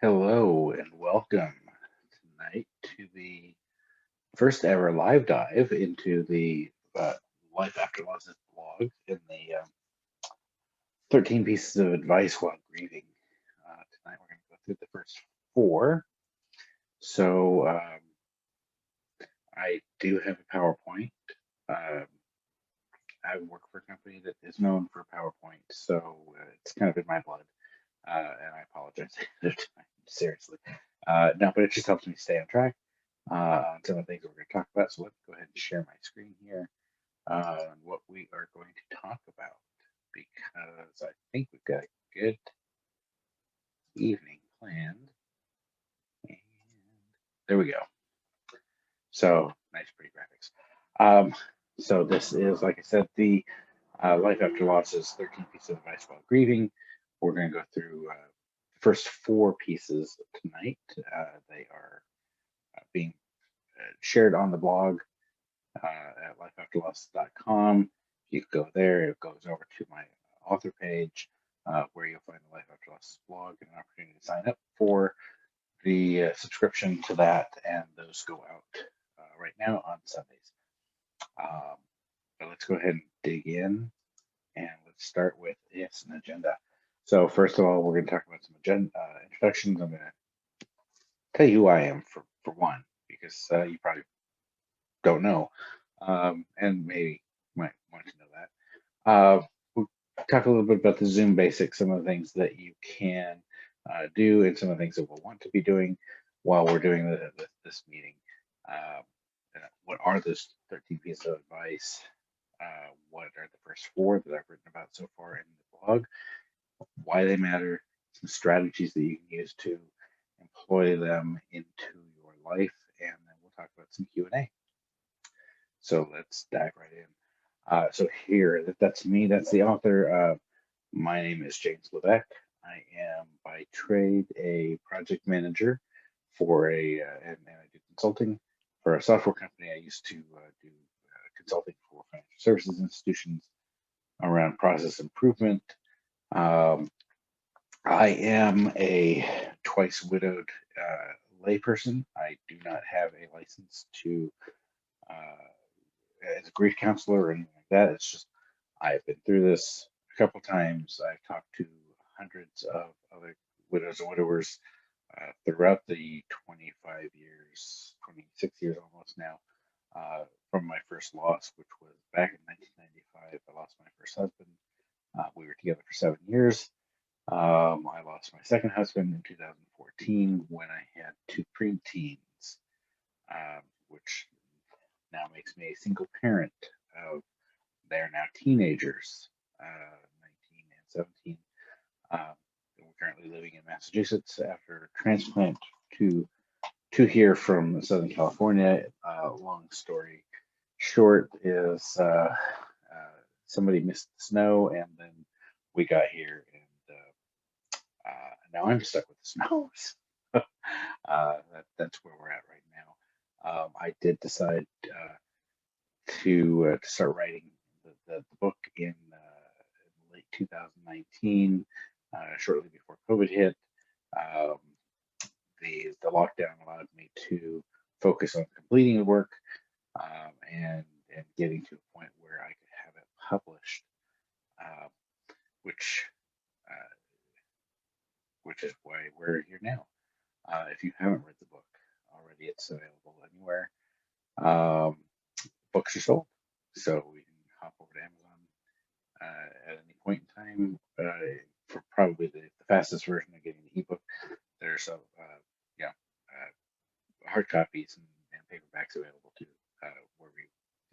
Hello and welcome tonight to the first ever live dive into the Life After Losses blog in the 13 pieces of advice while grieving. Tonight we're going to go through the first four. So I do have a PowerPoint. Um, I work for a company that is known for PowerPoint, so it's kind of in my blood, and I apologize seriously. No, but it just helps me stay on track on some of the things that we're going to talk about. So let's go ahead and share my screen here on what we are going to talk about because I think we've got a good evening planned. And there we go. So nice, pretty graphics. So this is, like I said, the Life After Losses 13 pieces of advice while grieving. We're going to go through the first four pieces tonight. They are being shared on the blog at lifeafterloss.com. You can go there, it goes over to my author page where you'll find the Life After Loss blog and an opportunity to sign up for the subscription to that, and those go out right now on Sundays. But let's go ahead and dig in, and let's start with an agenda. So first of all, we're going to talk about some introductions. I'm going to tell you who I am for one, because you probably don't know, and maybe might want to know that. We'll talk a little bit about the Zoom basics, some of the things that you can do, and some of the things that we'll want to be doing while we're doing this meeting. What are those 13 pieces of advice? What are the first four that I've written about so far in the blog? Why they matter, some strategies that you can use to employ them into your life, and then we'll talk about some Q&A. So let's dive right in. So here, that's me, that's the author. My name is James Levesque. I am by trade a project manager for and I do consulting for a software company. I used to do consulting for financial services institutions around process improvement. I am a twice widowed layperson. I do not have a license to as a grief counselor or anything like that. It's just I've been through this a couple times. I've talked to hundreds of other widows and widowers throughout the 25 years, 26 years almost now, from my first loss, which was back in 1995. I lost my first husband. We were together for 7 years. I lost my second husband in 2014 when I had two preteens, which now makes me a single parent of they're now teenagers, 19 and 17. We're currently living in Massachusetts after transplant to here from Southern California. Long story short is somebody missed the snow, and then we got here, and now I'm stuck with the snow. That's where we're at right now. I did decide to start writing the book in late 2019, shortly before COVID hit. Um, the lockdown allowed me to focus on completing the work and getting to a point where I could have it published, uh, which uh, which is why we're here now. If you haven't read the book already, it's available anywhere. Um, Books are sold, so we can hop over to Amazon at any point in time for probably the fastest version of getting the ebook. There's hard copies and paperbacks available too, where we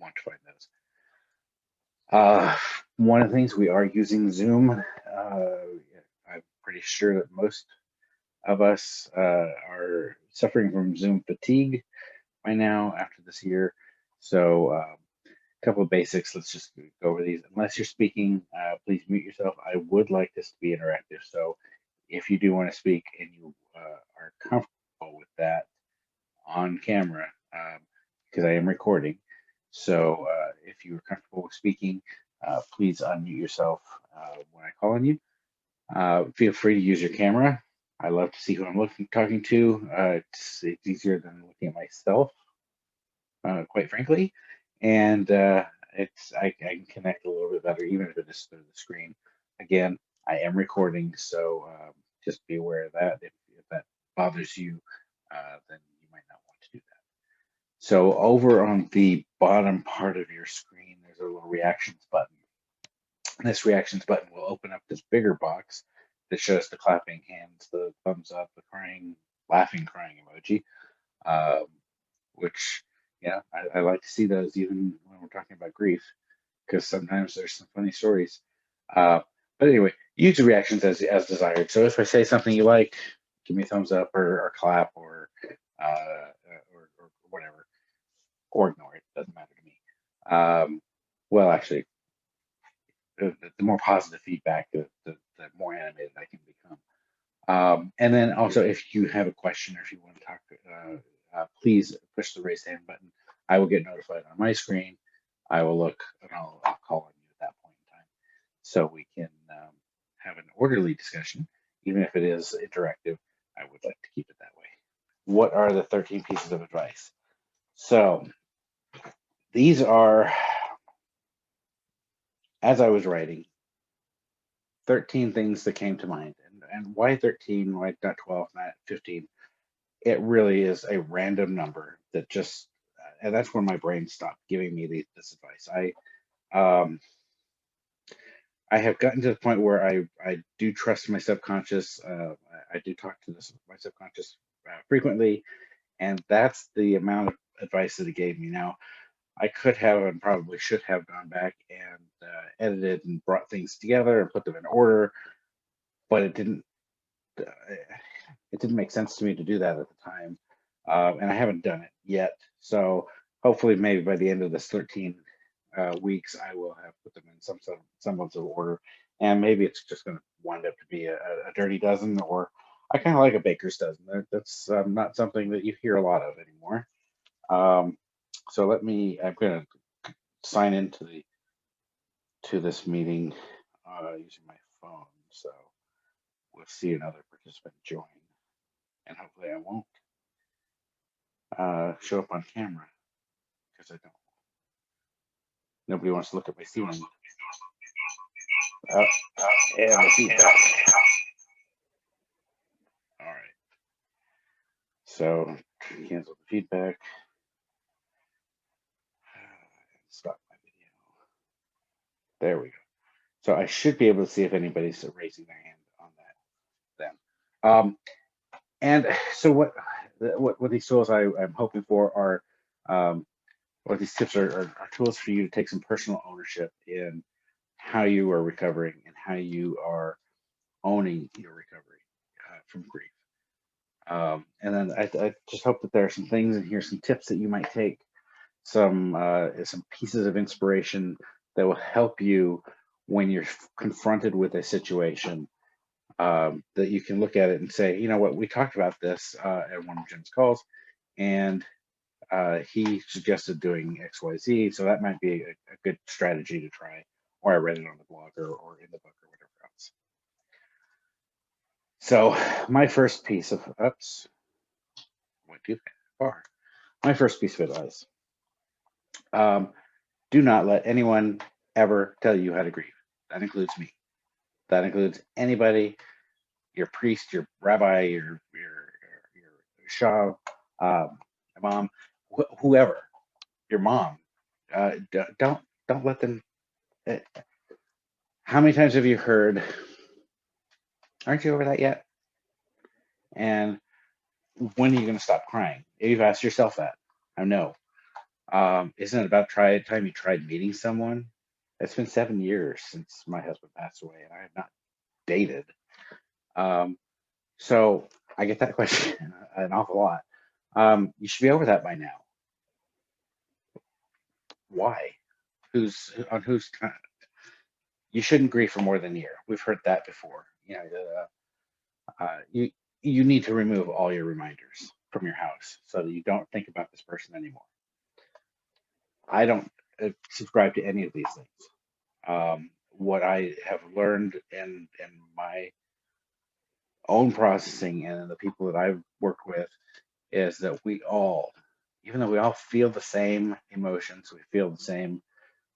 want to find those. One of the things, we are using Zoom. I'm pretty sure that most of us are suffering from Zoom fatigue by now after this year. So a couple of basics. Let's just go over these. Unless you're speaking, please mute yourself. I would like this to be interactive. So if you do want to speak and you are comfortable with that on camera, because I am recording. So if you are comfortable with speaking, please unmute yourself when I call on you. Feel free to use your camera. I love to see who I'm talking to. It's easier than looking at myself, quite frankly, and I can connect a little bit better, even if it is through the screen. Again, I am recording, so just be aware of that. If that bothers you, then you might not want to do that. So over on the bottom part of your screen, there's a little reactions button. And this reactions button will open up this bigger box that shows the clapping hands, the thumbs up, the crying, laughing, crying emoji, um, which, yeah, I like to see those even when we're talking about grief, because sometimes there's some funny stories. Uh, but anyway, use the reactions as desired. So if I say something you like, give me a thumbs up or clap or whatever, or ignore it. Doesn't matter to me. Well, actually, the more positive feedback, the more animated I can become. And then also, if you have a question or if you want to talk, please push the raise hand button. I will get notified on my screen. I will look and I'll call on you at that point in time, so we can have an orderly discussion, even if it is interactive. I would like to keep it that way. What are the 13 pieces of advice? So these are, as I was writing, 13 things that came to mind. And why 13? Why not 12, not 15? It really is a random number that just, and that's where my brain stopped giving me this advice. I have gotten to the point where I do trust my subconscious. I do talk to my subconscious frequently, and that's the amount of advice that it gave me. Now, I could have and probably should have gone back and edited and brought things together and put them in order, but it didn't. It didn't make sense to me to do that at the time, and I haven't done it yet. So hopefully, maybe by the end of this 13 weeks, I will have put them in some sort of semblance of order, and maybe it's just going to wind up to be a dirty dozen, or I kind of like a baker's dozen. That's not something that you hear a lot of anymore. Um, so I'm going to sign into this meeting using my phone. So we'll see another participant join, and hopefully I won't show up on camera because I don't. Nobody wants to look at my ceiling. Oh, and the feedback. All right. So cancel the feedback. Stop my video. There we go. So I should be able to see if anybody's raising their hand on that then. And so what these tools I'm hoping for are, what these tips are tools for you to take some personal ownership in how you are recovering and how you are owning your recovery from grief. And then I just hope that there are some things in here, some tips that you might take, some pieces of inspiration that will help you when you're confronted with a situation, that you can look at it and say, you know what, we talked about this at one of Jim's calls, and he suggested doing XYZ, so that might be a good strategy to try, or I read it on the blog or in the book or whatever else. So my first piece of, went too far. My first piece of advice, do not let anyone ever tell you how to grieve. That includes me. That includes anybody, your priest, your rabbi, your shah, your mom, whoever, your mom. Don't let them. Uh, how many times have you heard, "Aren't you over that yet?" And when are you going to stop crying? You've asked yourself that. I know. Isn't it about time you tried meeting someone? It's been 7 years since my husband passed away, and I have not dated. So I get that question an awful lot. You should be over that by now. Why? Who's on whose time? You shouldn't grieve for more than a year. We've heard that before. You need to remove all your reminders from your house so that you don't think about this person anymore. I don't subscribe to any of these things. What I have learned in my own processing and the people that I've worked with is that we all, even though we all feel the same emotions, we feel the same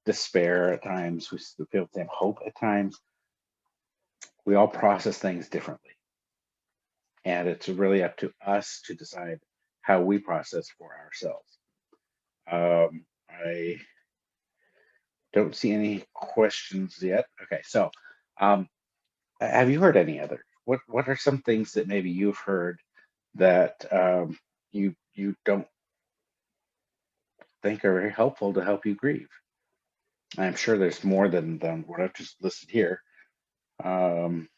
despair at times, we feel the same hope at times, we all process things differently. And it's really up to us to decide how we process for ourselves. I don't see any questions yet. Okay, so have you heard any other? What are some things that maybe you've heard that you don't think are very helpful to help you grieve? I'm sure there's more than what I've just listed here. Um,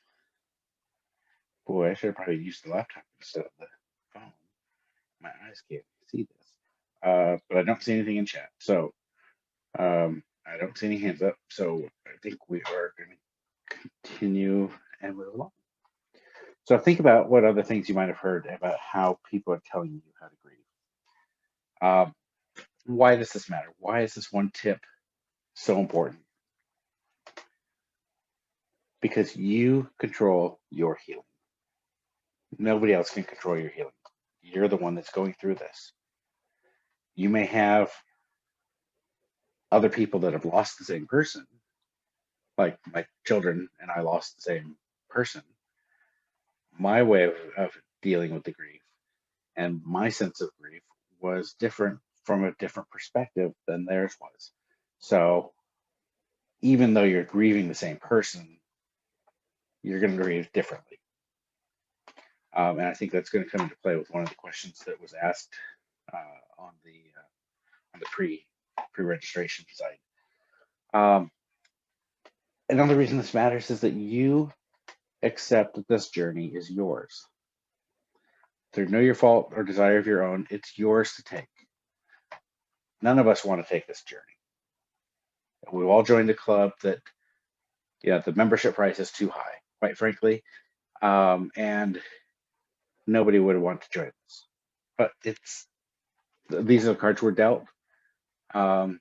boy, I should have probably used the laptop instead of the phone. My eyes can't see this. But I don't see anything in chat. So I don't see any hands up. So I think we are going to continue and move along. So think about what other things you might have heard about how people are telling you how to grieve. Why does this matter? Why is this one tip so important? Because you control your healing. Nobody else can control your healing. You're the one that's going through this. You may have other people that have lost the same person, like my children and I lost the same person. My way of dealing with the grief and my sense of grief was different from a different perspective than theirs was. So even though you're grieving the same person, you're going to grieve differently. And I think that's going to come into play with one of the questions that was asked on the pre-registration site. Another reason this matters is that you accept that this journey is yours. There's no your fault or desire of your own. It's yours to take. None of us want to take this journey. We've all joined a club that, the membership price is too high, quite frankly, and nobody would want to join us. But these are the cards we're dealt, and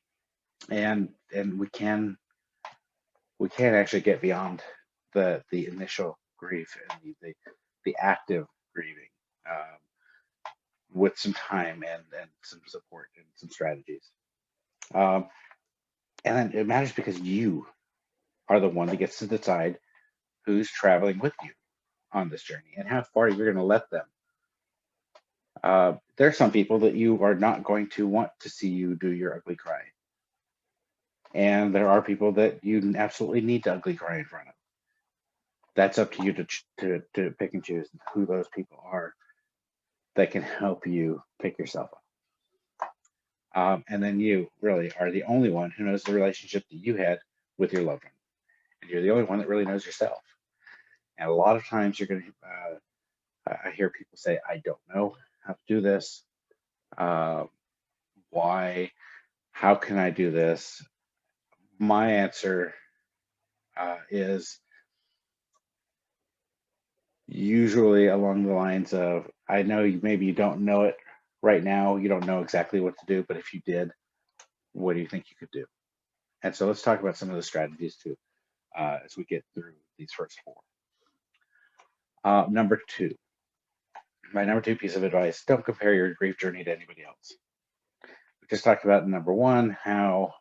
we can actually get beyond the initial grief and the active grieving with some time and some support and some strategies. And then it matters because you are the one that gets to decide who's traveling with you on this journey and how far you're going to let them. There are some people that you are not going to want to see you do your ugly cry. And there are people that you absolutely need to ugly cry in front of. That's up to you to pick and choose who those people are that can help you pick yourself up. And then you really are the only one who knows the relationship that you had with your loved one. And you're the only one that really knows yourself. And a lot of times you're going to, I hear people say, I don't know how to do this. Why? How can I do this? My answer is usually along the lines of, I know maybe you don't know it right now. You don't know exactly what to do, but if you did, what do you think you could do? And so let's talk about some of the strategies too as we get through these first four. Number two, my number two piece of advice, don't compare your grief journey to anybody else. We just talked about number one, how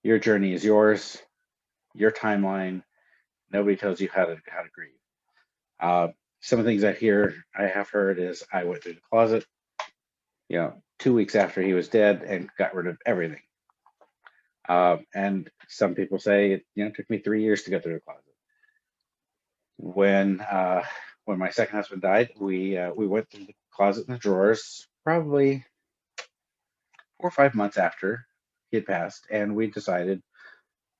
your journey is yours, your timeline. Nobody tells you how to grieve. Some of the things I have heard is I went through the closet, 2 weeks after he was dead and got rid of everything. And some people say it took me 3 years to get through the closet. When my second husband died, we went through the closet and the drawers probably 4 or 5 months after he had passed, and we decided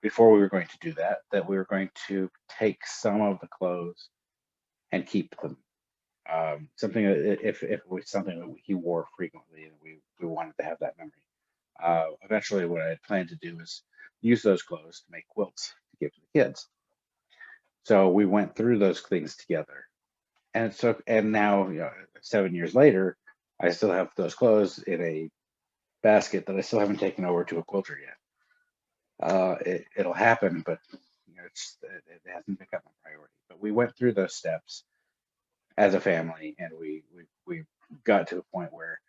before we were going to do that we were going to take some of the clothes and keep them. Something if it was something that he wore frequently, and we wanted to have that memory. Eventually, what I had planned to do is use those clothes to make quilts to give to the kids. So we went through those things together, and now 7 years later, I still have those clothes in a basket that I still haven't taken over to a quilter yet. It'll happen, but it hasn't become a priority. But we went through those steps as a family, and we got to a point where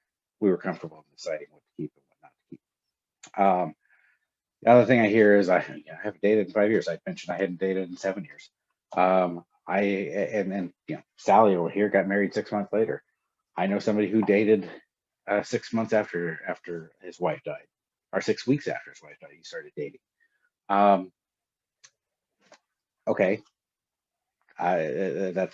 we were comfortable in deciding what to keep and what not to keep. The other thing I hear is I haven't dated in 5 years. I mentioned I hadn't dated in 7 years. I and Sally over here got married 6 months later. I know somebody who dated 6 months after his wife died, or 6 weeks after his wife died. He started dating. Um, okay, that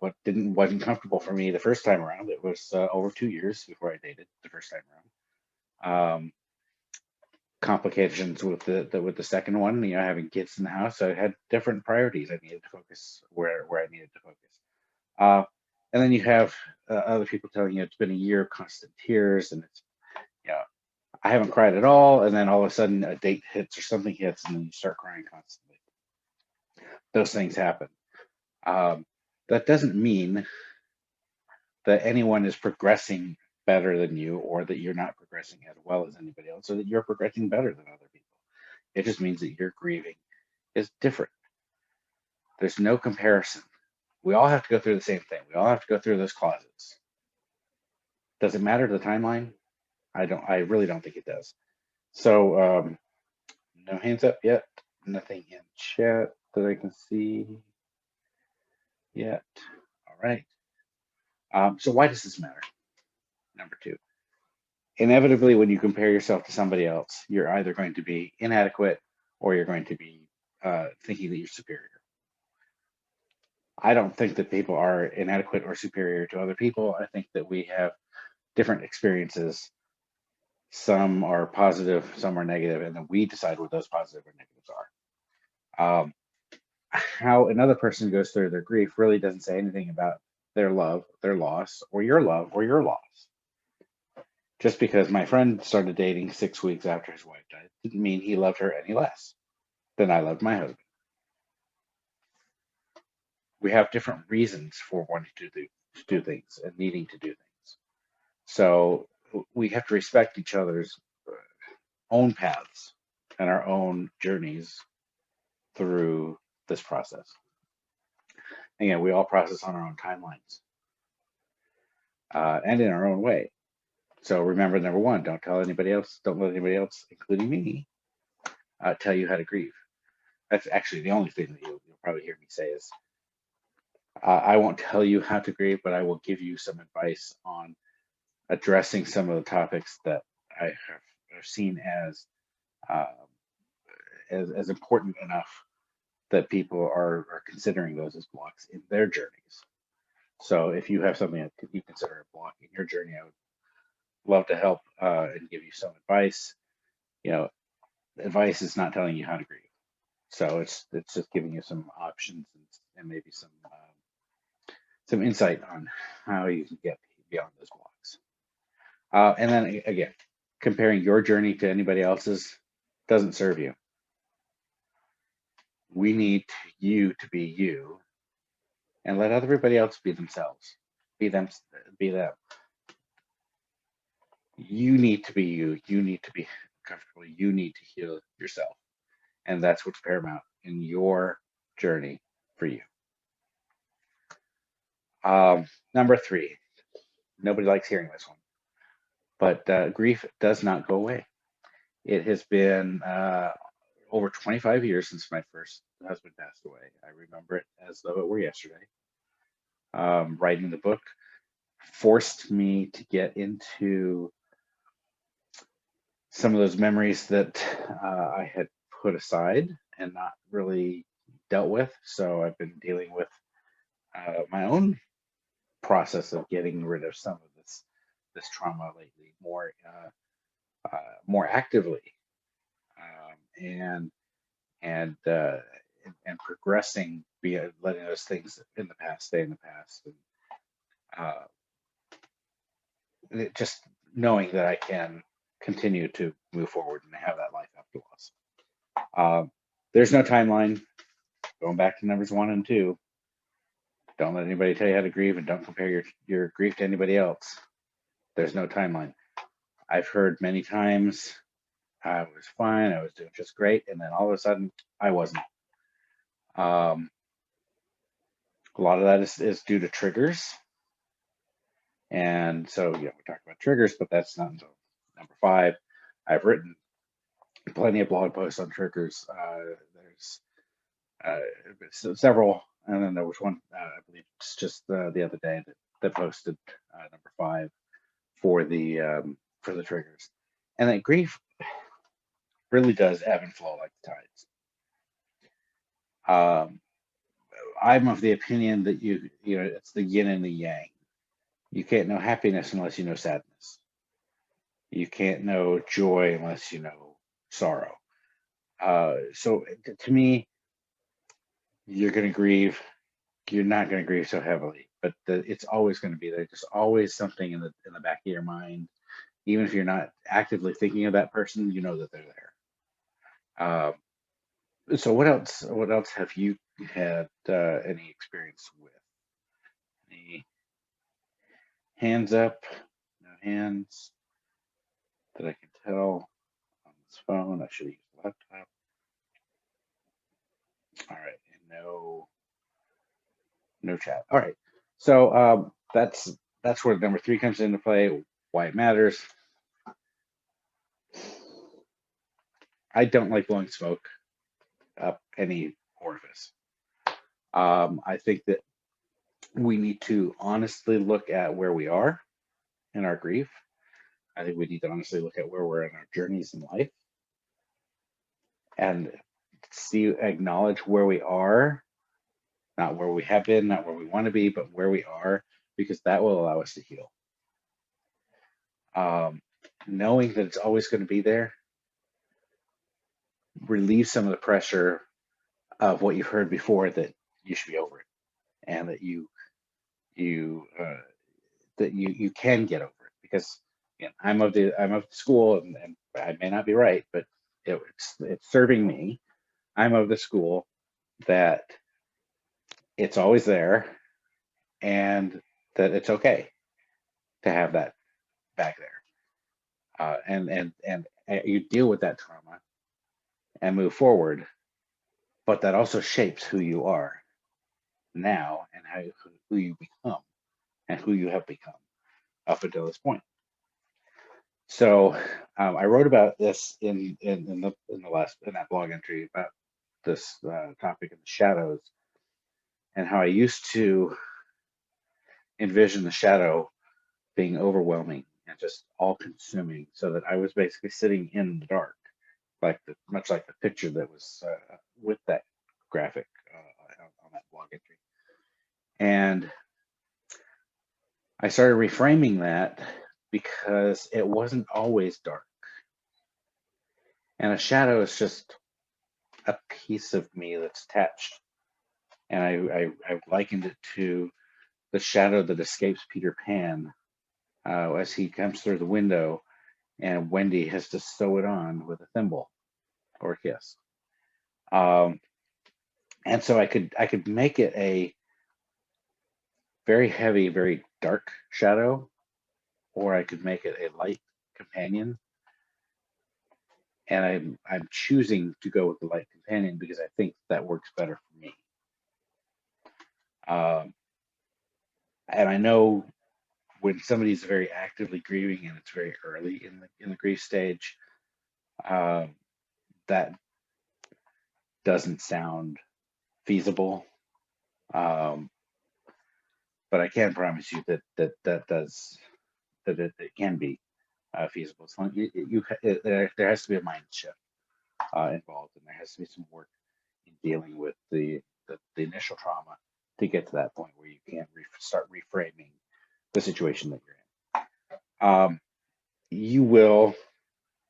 what wasn't comfortable for me the first time around. It was over 2 years before I dated the first time around. Complications with the second one, having kids in the house. So I had different priorities. I needed to focus where I needed to focus. And then you have other people telling you it's been a year of constant tears, and it's I haven't cried at all, and then all of a sudden a date hits or something hits, and then you start crying constantly. Those things happen. That doesn't mean that anyone is progressing better than you, or that you're not progressing as well as anybody else, or that you're progressing better than other people. It just means that your grieving is different. There's no comparison. We all have to go through the same thing. We all have to go through those closets. Does it matter the timeline? I really don't think it does. So no hands up yet. Nothing in chat that I can see yet. All right. So why does this matter? Number two. Inevitably, when you compare yourself to somebody else, you're either going to be inadequate or you're going to be thinking that you're superior. I don't think that people are inadequate or superior to other people. I think that we have different experiences. Some are positive, some are negative, and then we decide what those positive or negatives are. How another person goes through their grief really doesn't say anything about their love, their loss, or your love or your loss. Just because my friend started dating 6 weeks after his wife died didn't mean he loved her any less than I loved my husband. We have different reasons for wanting to do things and needing to do things. So we have to respect each other's own paths and our own journeys through this process. Again, we all process on our own timelines and in our own way. So remember, number one, don't let anybody else, including me, tell you how to grieve. That's actually the only thing that you'll probably hear me say is, I won't tell you how to grieve, but I will give you some advice on addressing some of the topics that I have seen as important enough that people are considering those as blocks in their journeys. So if you have something that you consider a block in your journey, I would love to help and give you some advice. Advice is not telling you how to grieve. So it's just giving you some options and maybe some insight on how you can get beyond those blocks. And then again, comparing your journey to anybody else's doesn't serve you. We need you to be you, and let everybody else be themselves. Be them. You need to be you. You need to be comfortable. You need to heal yourself. And that's what's paramount in your journey for you. Number three, nobody likes hearing this one, but grief does not go away. It has been over 25 years since my first husband passed away. I remember it as though it were yesterday. Writing the book forced me to get into some of those memories that I had put aside and not really dealt with. So I've been dealing with my own process of getting rid of some of this trauma lately, more actively, and progressing, letting those things in the past stay in the past, and just knowing that I can continue to move forward and have that life after loss. There's no timeline. Going back to numbers 1 and 2, don't let anybody tell you how to grieve, and don't compare your grief to anybody else. There's no timeline. I've heard many times I was fine, I was doing just great, and then all of a sudden I wasn't. A lot of that is due to triggers. And so, we talked about triggers, but that's not until number 5. I've written plenty of blog posts on triggers. There's several, and then there was one, I believe it's just the other day that posted number 5 for the triggers. And that grief really does ebb and flow like the tides. I'm of the opinion that it's the yin and the yang. You can't know happiness unless you know sadness. You can't know joy unless you know sorrow. So to me, you're going to grieve. You're not going to grieve so heavily, but it's always going to be there. There's always something in the back of your mind, even if you're not actively thinking of that person. You know that they're there. So what else? What else have you had any experience with? Any hands up? No hands that I can tell on this phone. I should use the laptop. All right, and no chat. All right, so that's where number 3 comes into play. Why it matters. I don't like blowing smoke up any orifice. I think that we need to honestly look at where we are in our grief. I think we need to honestly look at where we're in our journeys in life and acknowledge where we are, not where we have been, not where we want to be, but where we are, because that will allow us to heal. Knowing that it's always going to be there relieves some of the pressure of what you've heard before, that you should be over it, and that you can get over it. Because I'm of the school, and I may not be right, but it's serving me. I'm of the school that it's always there, and that it's okay to have that back there, and you deal with that trauma and move forward. But that also shapes who you are now, and who you become, and who you have become up until this point. So I wrote about this in that blog entry about this topic of the shadows, and how I used to envision the shadow being overwhelming and just all consuming, so that I was basically sitting in the dark, much like the picture that was with that graphic on that blog entry. And I started reframing that, because it wasn't always dark. And a shadow is just a piece of me that's attached. And I likened it to the shadow that escapes Peter Pan as he comes through the window, and Wendy has to sew it on with a thimble or a kiss. And so I could make it a very heavy, very dark shadow, or I could make it a light companion. And I'm choosing to go with the light companion, because I think that works better for me. And I know when somebody's very actively grieving and it's very early in the grief stage, that doesn't sound feasible. But I can promise you that it can be feasible. So there has to be a mind shift involved, and there has to be some work in dealing with the initial trauma to get to that point where you can start reframing the situation that you're in. You will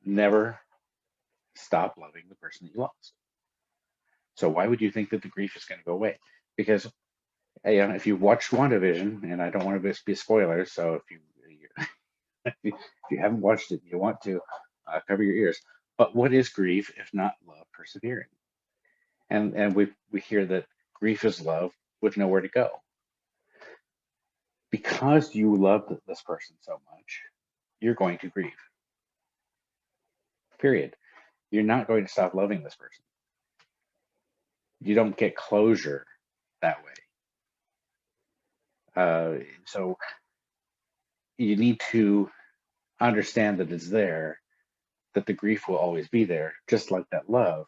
never stop loving the person that you lost. So why would you think that the grief is going to go away? Because if you watched WandaVision, and I don't want to be a spoiler, so if you haven't watched it, you want to cover your ears. But what is grief if not love persevering? And we hear that grief is love with nowhere to go. Because you love this person so much, you're going to grieve. Period. You're not going to stop loving this person. You don't get closure that way. So you need to understand that it's there, that the grief will always be there, just like that love.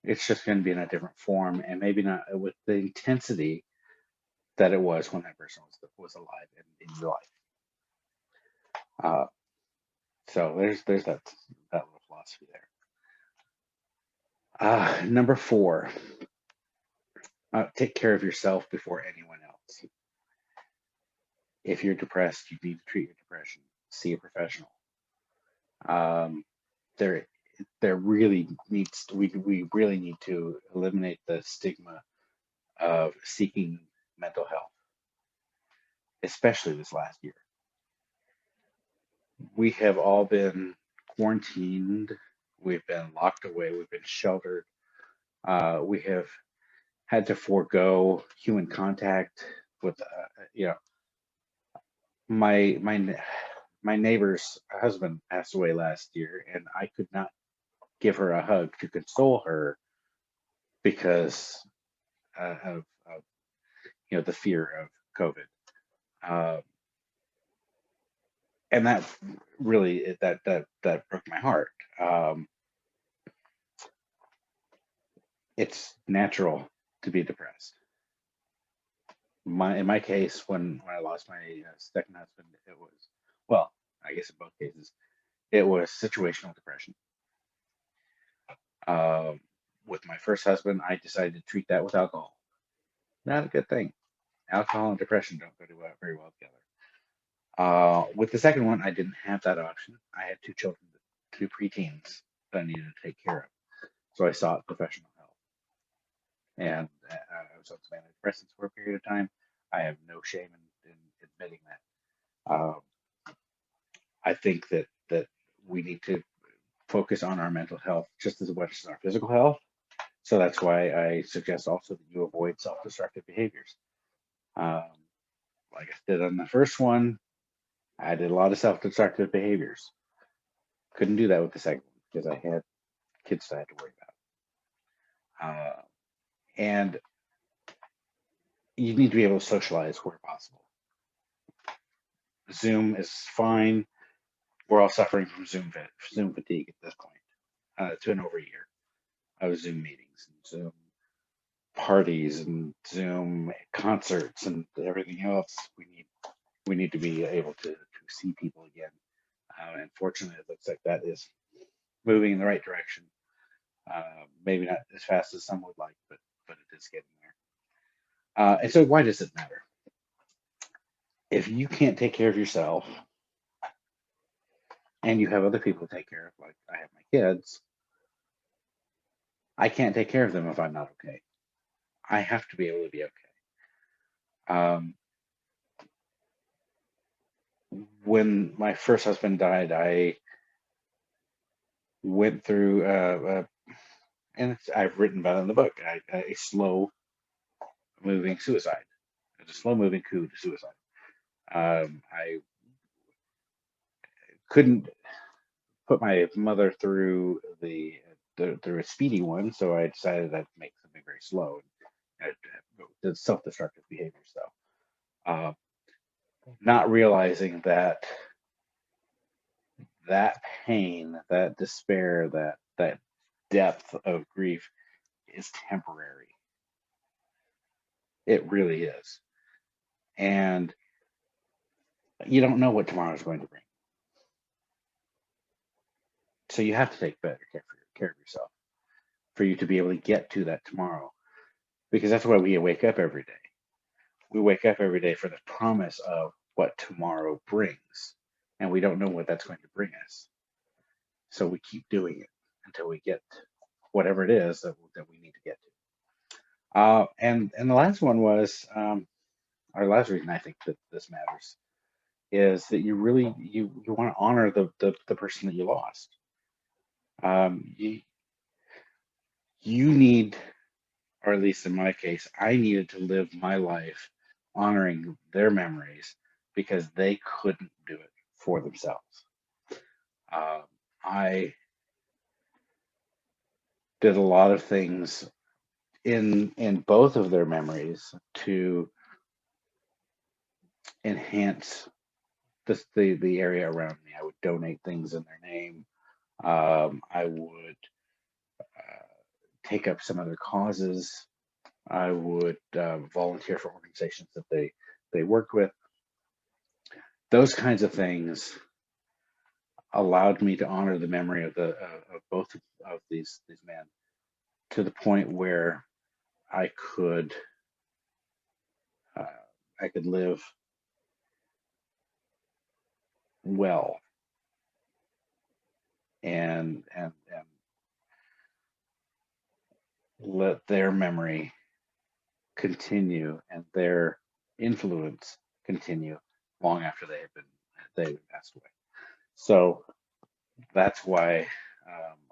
It's just going to be in a different form, and maybe not with the intensity that it was when that person was alive and in your life. So there's that little philosophy there. Number 4, take care of yourself before anyone else. If you're depressed, you need to treat your depression. See a professional. There really needs we really need to eliminate the stigma of seeking mental health, especially this last year. We have all been quarantined. We've been locked away. We've been sheltered. We have had to forego human contact with, my neighbor's husband passed away last year, and I could not give her a hug to console her because of the fear of COVID. And that really that broke my heart. It's natural to be depressed. In my case, when I lost my second husband, it was, well, I guess in both cases, it was situational depression. With my first husband, I decided to treat that with alcohol. Not a good thing. Alcohol and depression don't go very well together. With the second one, I didn't have that option. I had 2 children, 2 preteens that I needed to take care of. So I sought professional help. And I was on some antidepressants for a period of time. I have no shame in admitting that. I think that we need to focus on our mental health just as much as our physical health. So that's why I suggest also that you avoid self-destructive behaviors. Like I did on the first one, I did a lot of self-destructive behaviors. Couldn't do that with the second one because I had kids that I had to worry about. And you need to be able to socialize where possible. Zoom is fine. We're all suffering from Zoom fatigue at this point. It's been over a year of Zoom meetings and Zoom parties and Zoom concerts and everything else. We need to be able to see people again. And fortunately, it looks like that is moving in the right direction. Maybe not as fast as some would like, but it is getting there. And so why does it matter? If you can't take care of yourself and you have other people to take care of, like I have my kids, I can't take care of them if I'm not okay. I have to be able to be okay. When my first husband died, I went through, and I've written about it in the book, a slow moving suicide. It's a slow moving coup to suicide. I couldn't put my mother through through a speedy one, so I decided I'd make something very slow. The self-destructive behaviors, though. Not realizing that pain, that despair, that depth of grief is temporary. It really is. And you don't know what tomorrow is going to bring. So you have to take better care of yourself for you to be able to get to that tomorrow. Because that's why we wake up every day. We wake up every day for the promise of what tomorrow brings. And we don't know what that's going to bring us. So we keep doing it until we get whatever it is that we need to get to. And the last one was, our last reason I think that this matters is that you really you want to honor the person that you lost. You need, or at least in my case, I needed to live my life honoring their memories because they couldn't do it for themselves. I did a lot of things in both of their memories to enhance the area around me. I would donate things in their name. I would take up some other causes. I would volunteer for organizations that they worked with. Those kinds of things allowed me to honor the memory of both of these men to the point where I could uh, I could live well and let their memory continue and their influence continue long after they passed away. So that's why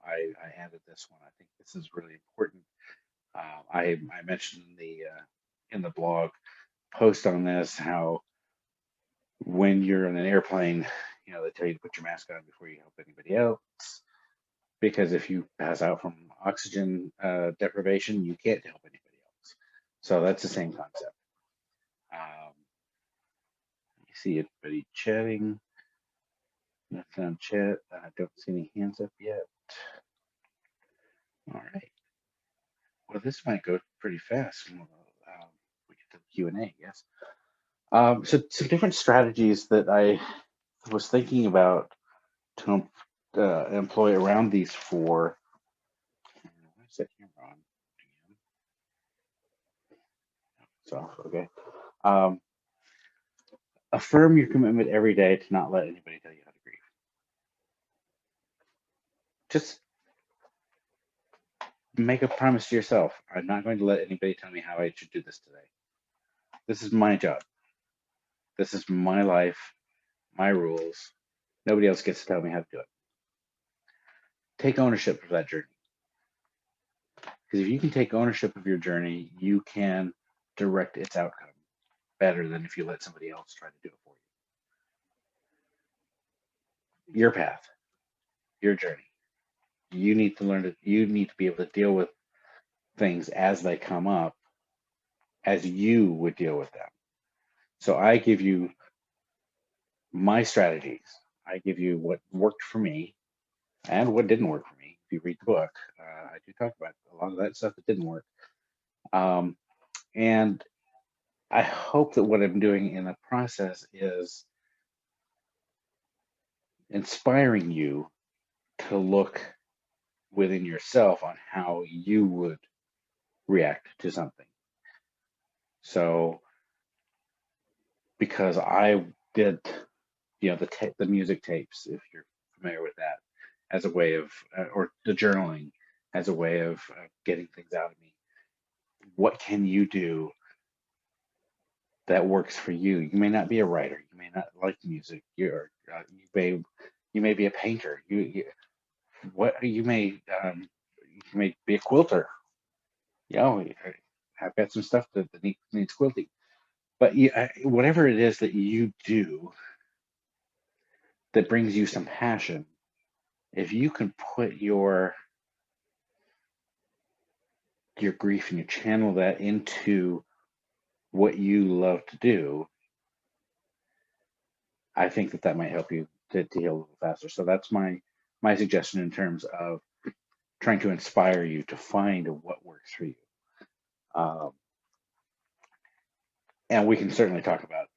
I added this one. I think this is really important. I mentioned in the blog post on this how when you're in an airplane, they tell you to put your mask on before you help anybody else, because if you pass out from oxygen deprivation, you can't help anybody else. So that's the same concept. You see everybody chatting. Nothing on chat. I don't see any hands up yet. All right. Well, this might go pretty fast. We get to the Q&A, yes. So some different strategies that I was thinking about to employ around these four. Why is that camera on? So, okay. Affirm your commitment every day to not let anybody tell you how to grieve. Just make a promise to yourself. I'm not going to let anybody tell me how I should do this today. This is my job. This is my life, my rules. Nobody else gets to tell me how to do it. Take ownership of that journey. Because if you can take ownership of your journey, you can direct its outcome better than if you let somebody else try to do it for you. Your path, your journey. You need to learn it. You need to be able to deal with things as they come up, as you would deal with them. So I give you my strategies. I give you what worked for me and what didn't work for me. If you read the book, I do talk about a lot of that stuff that didn't work. And I hope that what I'm doing in the process is inspiring you to look within yourself on how you would react to something. So, because I did, the music tapes, if you're familiar with that, as a way of, or the journaling as a way of getting things out of me. What can you do that works for you? You may not be a writer. You may not like music. You may be a painter. You may be a quilter. I've got some stuff that needs quilting. But whatever it is that you do that brings you some passion, if you can put your grief and you channel that into what you love to do, I think that might help you to heal a little faster. So that's my suggestion in terms of trying to inspire you to find what works for you. And we can certainly talk about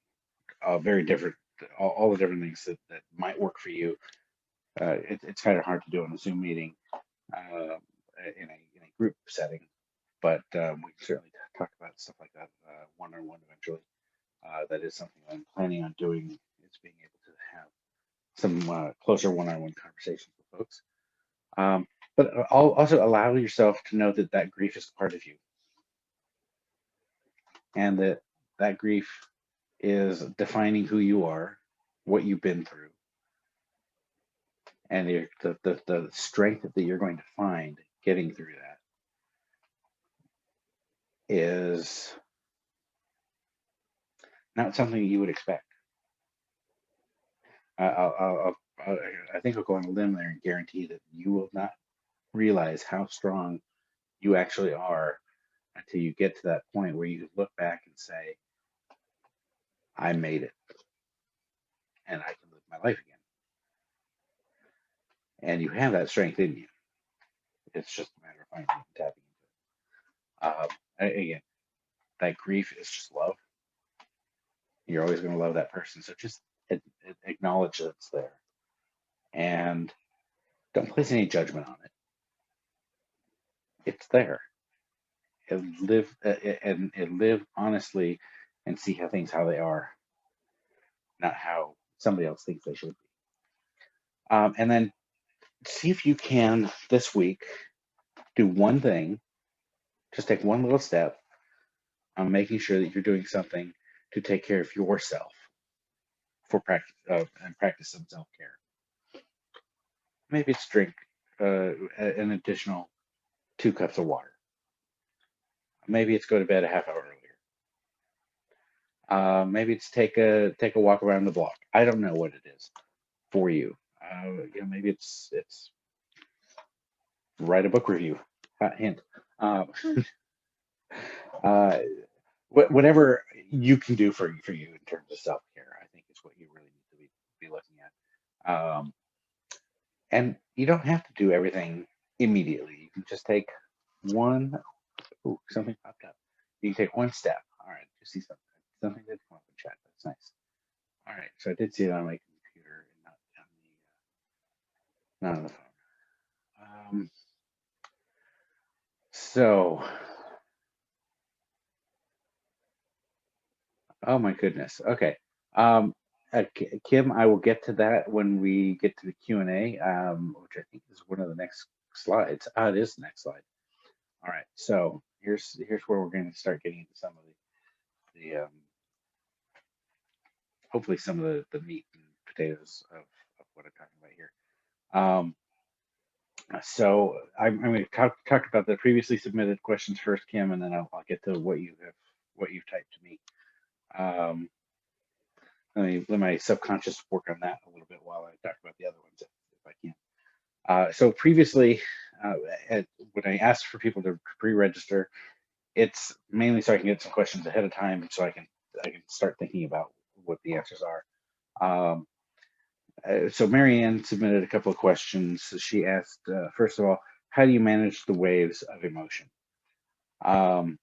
very different, all the different things that might work for you. It's kind of hard to do in a Zoom meeting in a group setting, but we can certainly talk about stuff like that one-on-one eventually. That is something I'm planning on doing, is being able to have some closer one-on-one conversations with folks. But also allow yourself to know that grief is part of you, and that grief is defining who you are, what you've been through, and the strength that you're going to find getting through that is not something you would expect. I think I'll go on a limb there and guarantee that you will not realize how strong you actually are until you get to that point where you look back and say, I made it and I can live my life again. And you have that strength in you. It's just a matter of finding it and tapping into it. Again, that grief is just love. You're always going to love that person. So just acknowledge that it's there and don't place any judgment on it. It's there. And live honestly and see how they are, not how somebody else thinks they should be. And then see if you can this week do one thing, just take one little step on making sure that you're doing something to take care of yourself for practice and practice some self-care. Maybe it's drink an additional 2 cups of water. Maybe it's go to bed a half hour earlier. Maybe it's take a walk around the block. I don't know what it is for you. Maybe it's write a book review. Hint. Whatever you can do for you in terms of self-care, I think is what you really need to be looking at. And you don't have to do everything immediately. You can just take one. Ooh, something popped up. You can take one step. All right, you see something did come up in chat. That's nice. All right, so I did see it on my computer and not on the phone. So, oh my goodness. Okay. Kim, I will get to that when we get to the Q&A, which I think is one of the next slides. It is the next slide. All right. So here's where we're going to start getting into some of the hopefully some of the meat and potatoes of what I'm talking about here. So I'm going to talk about the previously submitted questions first, Kim, and then I'll get to what you've typed to me. Let my subconscious work on that a little bit while I talk about the other ones if I can. So previously, when I asked for people to pre-register, it's mainly so I can get some questions ahead of time, so I can start thinking about what the answers are. So Marianne submitted a couple of questions. She asked, first of all, how do you manage the waves of emotion? I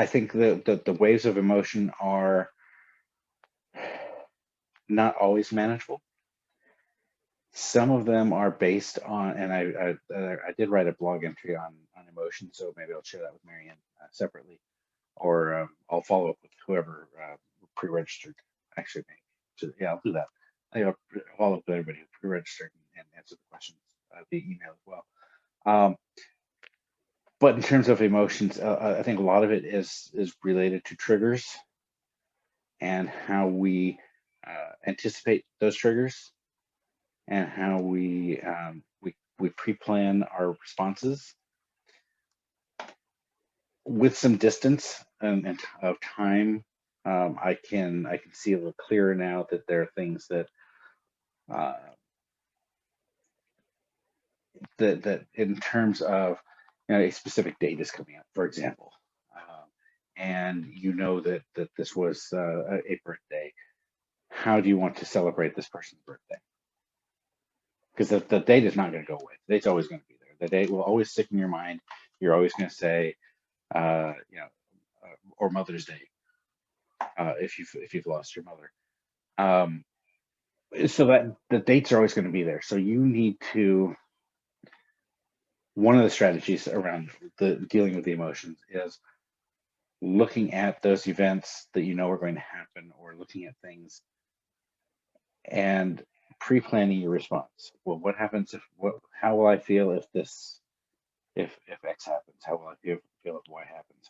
think the waves of emotion are not always manageable. Some of them are based on, and I did write a blog entry on emotion, so maybe I'll share that with Marianne separately, or I'll follow up with whoever pre-registered. Actually, so, yeah, I'll do that. I'll follow up with everybody who pre-registered and answer the questions via email as well. But in terms of emotions, I think a lot of it is related to triggers and how we anticipate those triggers and how we pre-plan our responses with some distance and of time. I can see a little clearer now that there are things that that in terms of a specific date is coming up, for example, and that this was a birthday. How do you want to celebrate this person's birthday? Because the date is not going to go away. The date's always going to be there. The date will always stick in your mind. You're always going to say, or Mother's Day, if you've lost your mother. So that the dates are always going to be there. So you need to. One of the strategies around the dealing with the emotions is looking at those events that you know are going to happen, or looking at things and pre-planning your response. Well, what happens how will I feel if X happens? How will I feel if Y happens?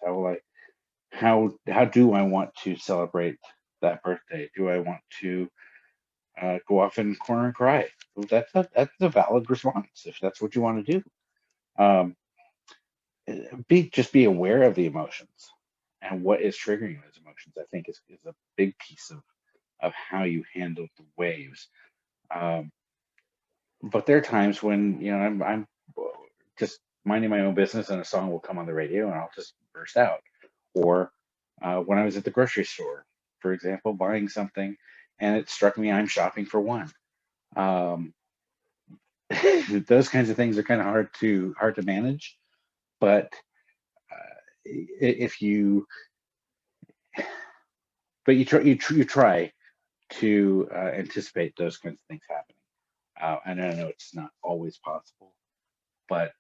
How do I want to celebrate that birthday? Do I want to go off in the corner and cry? Well, that's a valid response if that's what you want to do. Just be aware of the emotions and what is triggering those emotions. I think is a big piece of how you handle the waves. But there are times when I'm just minding my own business and a song will come on the radio and I'll just burst out. Or when I was at the grocery store, for example, buying something and it struck me I'm shopping for one. Um, those kinds of things are kind of hard to manage, but if you but you try to anticipate those kinds of things happening. And I know it's not always possible, but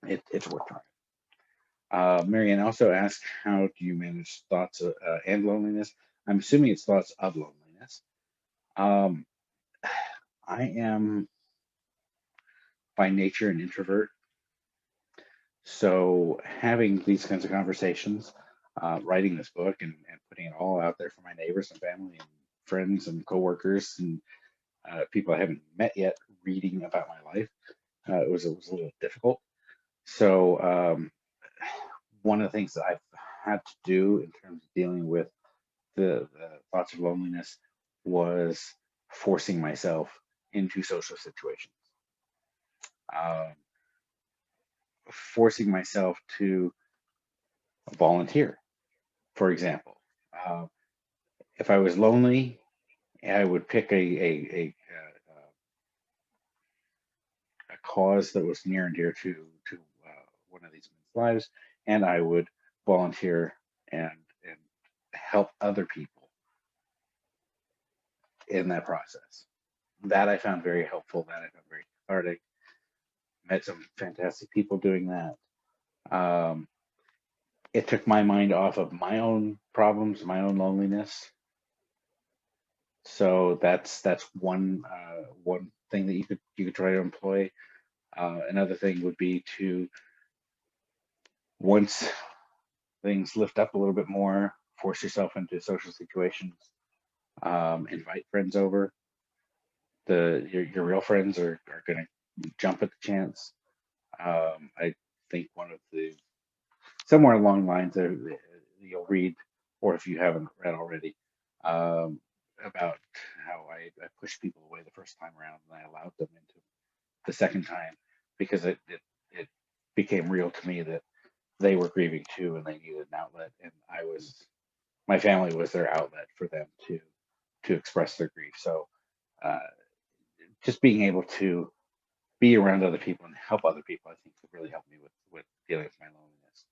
it's worth trying. Marianne also asked, how do you manage thoughts and loneliness? I'm assuming it's thoughts of loneliness. Um, I am by nature an introvert, so having these kinds of conversations, writing this book and putting it all out there for my neighbors and family and friends and coworkers and people I haven't met yet, reading about my life, it was a little difficult. So one of the things that I've had to do in terms of dealing with the thoughts of loneliness was forcing myself into social situations, um, forcing myself to volunteer, for example. Uh, if I was lonely, I would pick a cause that was near and dear to one of these men's lives, and I would volunteer and help other people in that process. That I found very helpful. That I found very cathartic. Met some fantastic people doing that. Um, it took my mind off of my own problems, my own loneliness. So that's one thing that you could try to employ. Another thing would be to, once things lift up a little bit more, force yourself into social situations. Invite friends over. Your real friends are going to jump at the chance. I think one of the somewhere along the lines of, you'll read, or if you haven't read already, um, about how I pushed people away the first time around and I allowed them into the second time because it became real to me that they were grieving too and they needed an outlet, and my family was their outlet for them to express their grief. So uh, just being able to be around other people and help other people, I think, really helped me with dealing with my loneliness.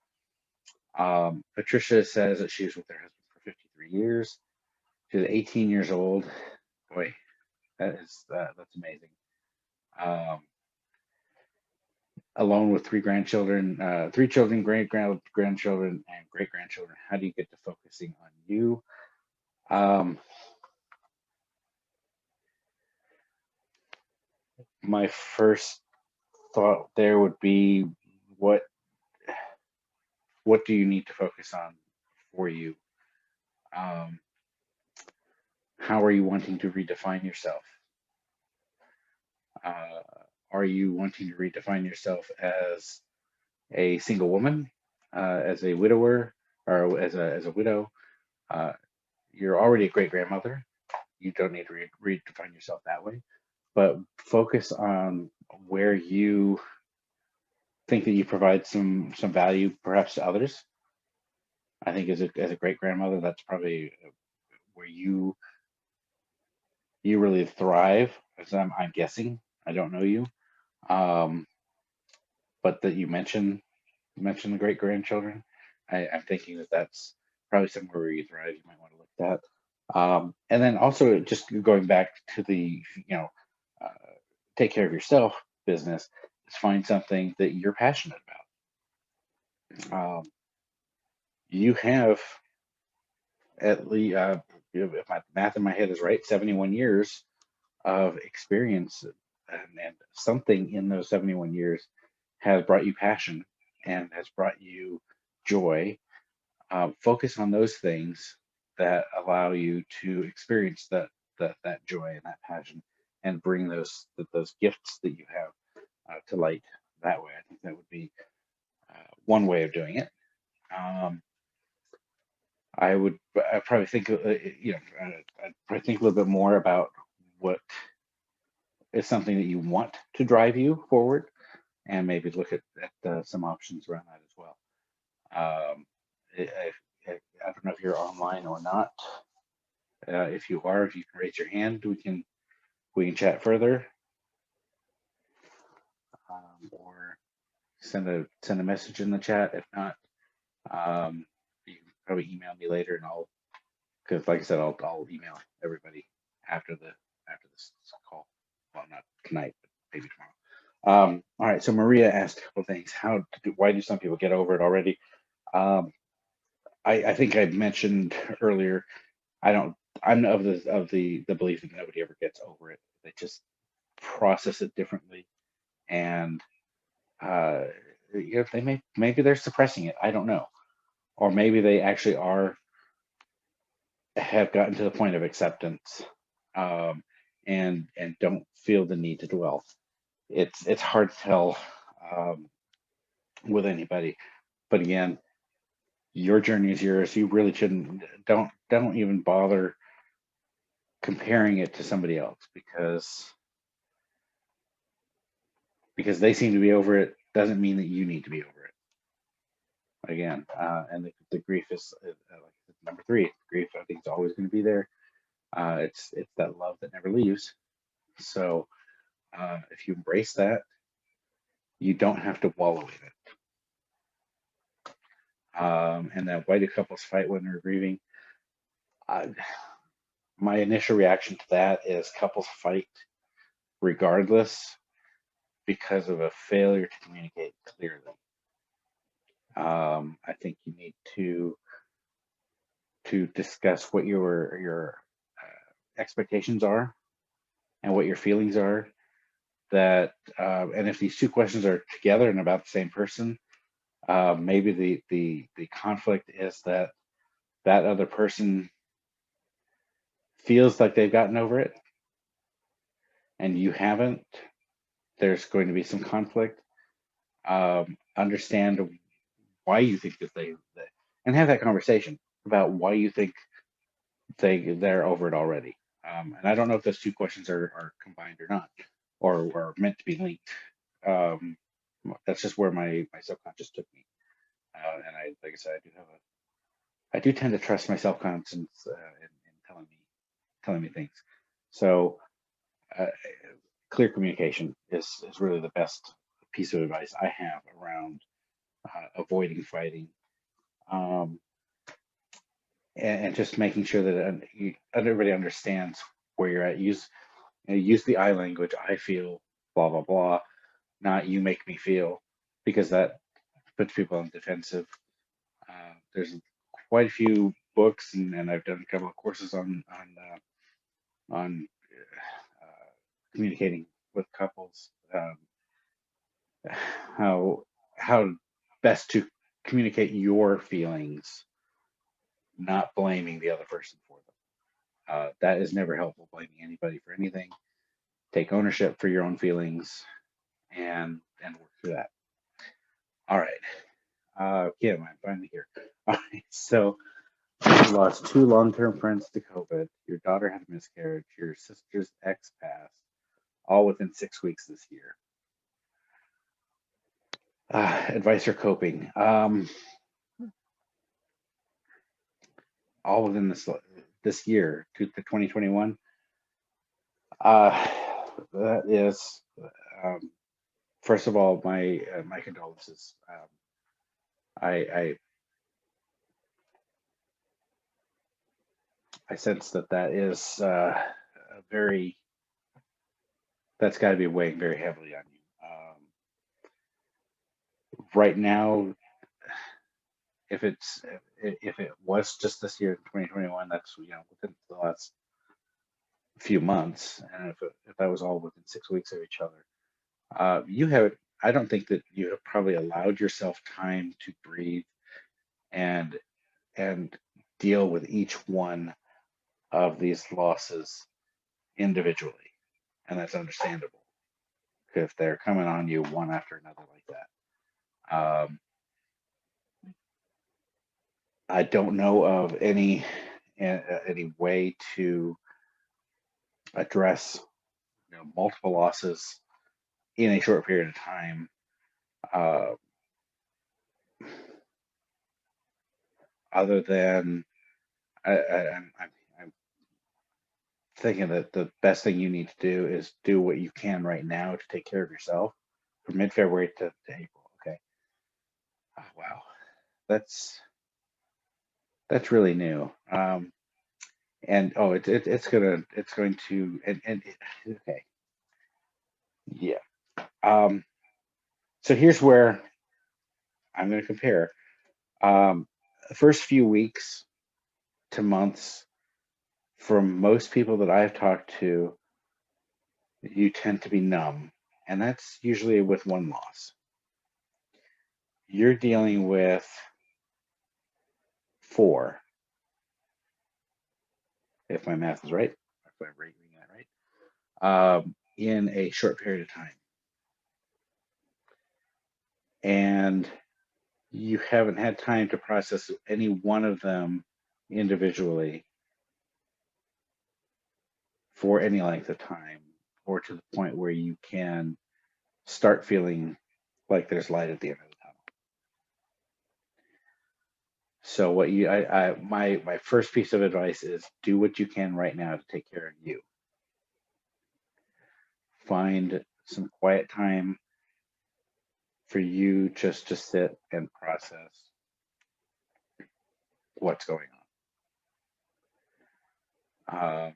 Patricia says that she was with her husband for 53 years. She's 18 years old. Boy, that's amazing. Um, Alone with three grandchildren, three children, grandchildren, and great grandchildren. How do you get to focusing on you? Um, my first thought there would be, what what do you need to focus on for you? Um, how are you wanting to redefine yourself? Uh, are you wanting to redefine yourself as a single woman, as a widower, or as a widow? Uh, you're already a great grandmother. You don't need to redefine yourself that way, but focus on where you think that you provide some value, perhaps to others. I think as a great grandmother, that's probably where you really thrive. As I'm guessing, I don't know you, um, but that you mentioned the great grandchildren. I'm thinking that that's probably somewhere where you thrive. You might want to look at that. And then also just going back to the uh, take care of yourself business, is find something that you're passionate about. You have at least, if my math in my head is right, 71 years of experience, and something in those 71 years has brought you passion and has brought you joy. Focus on those things that allow you to experience that joy and that passion, and bring those gifts that you have to light that way. I think that would be one way of doing it. Um, I'd probably think, I'd probably think a little bit more about what is something that you want to drive you forward, and maybe look at some options around that as well. I don't know if you're online or not. If you are, if you can raise your hand, we can chat further, or send a message in the chat. If not, you can probably email me later, and because like I said, I'll email everybody after this call. Well, not tonight, but maybe tomorrow. All right. So Maria asked a couple things. Why do some people get over it already? I think I mentioned earlier. I'm of the belief that nobody ever gets over it. They just process it differently, and maybe they're suppressing it. I don't know, or maybe they actually have gotten to the point of acceptance, and don't feel the need to dwell. It's hard to tell with anybody, but again, your journey is yours. You really shouldn't don't even bother comparing it to somebody else, because they seem to be over it doesn't mean that you need to be over it. Again, and the grief is like number 3. Grief, I think, is always going to be there. It's that love that never leaves. So if you embrace that, you don't have to wallow in it. And then, why do couples fight when they're grieving? My initial reaction to that is couples fight regardless because of a failure to communicate clearly. I think you need to discuss what your expectations are and what your feelings are. And if these 2 questions are together and about the same person, maybe the conflict is that other person feels like they've gotten over it and you haven't. There's going to be some conflict. Understand why you think and have that conversation about why you think they're over it already. And I don't know if those 2 questions are combined or not, or meant to be linked. That's just where my subconscious took me. And like I said, I do tend to trust my self-conscience in telling me things. So clear communication is really the best piece of advice I have around avoiding fighting, and just making sure that everybody understands where you're at. Use the I language. I feel blah blah blah, not you make me feel, because that puts people on defensive. There's quite a few books, and I've done a couple of courses on communicating with couples, how best to communicate your feelings, not blaming the other person for them. That is never helpful, blaming anybody for anything. Take ownership for your own feelings and work through that. All right. Kim, I'm finally here. All right. So you lost 2 long-term friends to COVID. Your daughter had a miscarriage. Your sister's ex passed, all within 6 weeks this year. Advice for coping. All within this year, to 2021. That is, first of all, my condolences. I sense that is that's got to be weighing very heavily on you. Right now, if it was just this year, 2021, that's within the last few months, and if that was all within 6 weeks of each other, I don't think that you have probably allowed yourself time to breathe and deal with each one of these losses individually, and that's understandable if they're coming on you one after another like that. I don't know of any way to address multiple losses in a short period of time Uh, other than I'm thinking that the best thing you need to do is do what you can right now to take care of yourself from mid-February to April. Okay. Oh, wow, that's really new. And oh, it's going to okay, yeah. So here's where I'm going to compare. The first few weeks to months, from most people that I've talked to, you tend to be numb, and that's usually with one loss. You're dealing with 4, if my math is right, if I'm reading that right, in a short period of time. And you haven't had time to process any one of them individually for any length of time, or to the point where you can start feeling like there's light at the end of the tunnel. So what you my first piece of advice is do what you can right now to take care of you. Find some quiet time for you just to sit and process what's going on.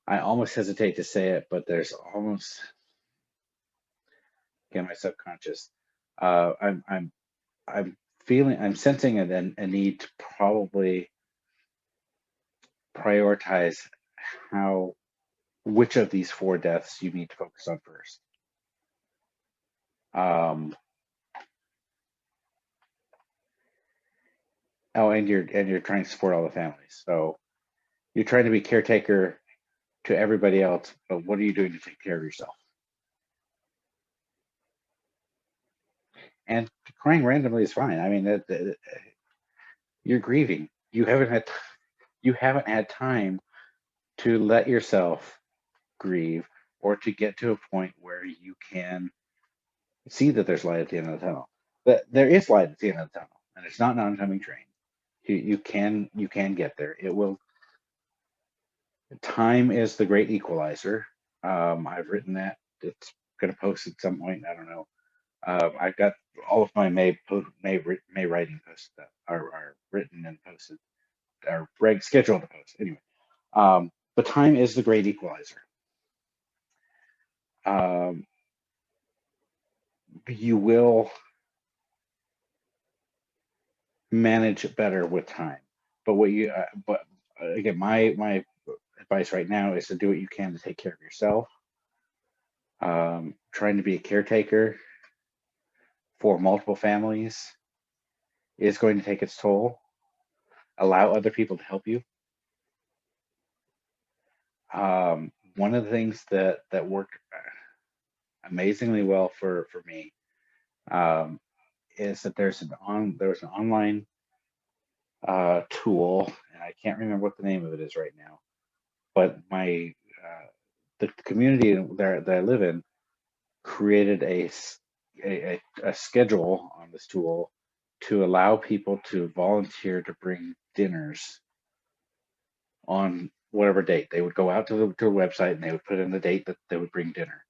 I almost hesitate to say it, but there's almost, again, my subconscious. Uh, I'm I'm I'm sensing a need to probably prioritize which of these 4 deaths you need to focus on first. Oh, and you're trying to support all the families. So you're trying to be caretaker to everybody else, but what are you doing to take care of yourself? And crying randomly is fine. I mean, you're grieving. You haven't had time to let yourself grieve, or to get to a point where you can see that there's light at the end of the tunnel. But there is light at the end of the tunnel, and it's not an oncoming train. You can get there. It will. Time is the great equalizer. I've written that. It's going to post at some point. I don't know. I've got all of my May writing posts that are written and posted, are scheduled to post anyway. But time is the great equalizer. Um, you will manage better with time. But again, my advice right now is to do what you can to take care of yourself. Trying to be a caretaker for multiple families is going to take its toll. Allow other people to help you. One of the things that worked amazingly well for me is that there was an online tool, and I can't remember what the name of it is right now, but the community that I live in created a schedule on this tool to allow people to volunteer to bring dinners on whatever date. They would go out to the website and they would put in the date that they would bring dinner.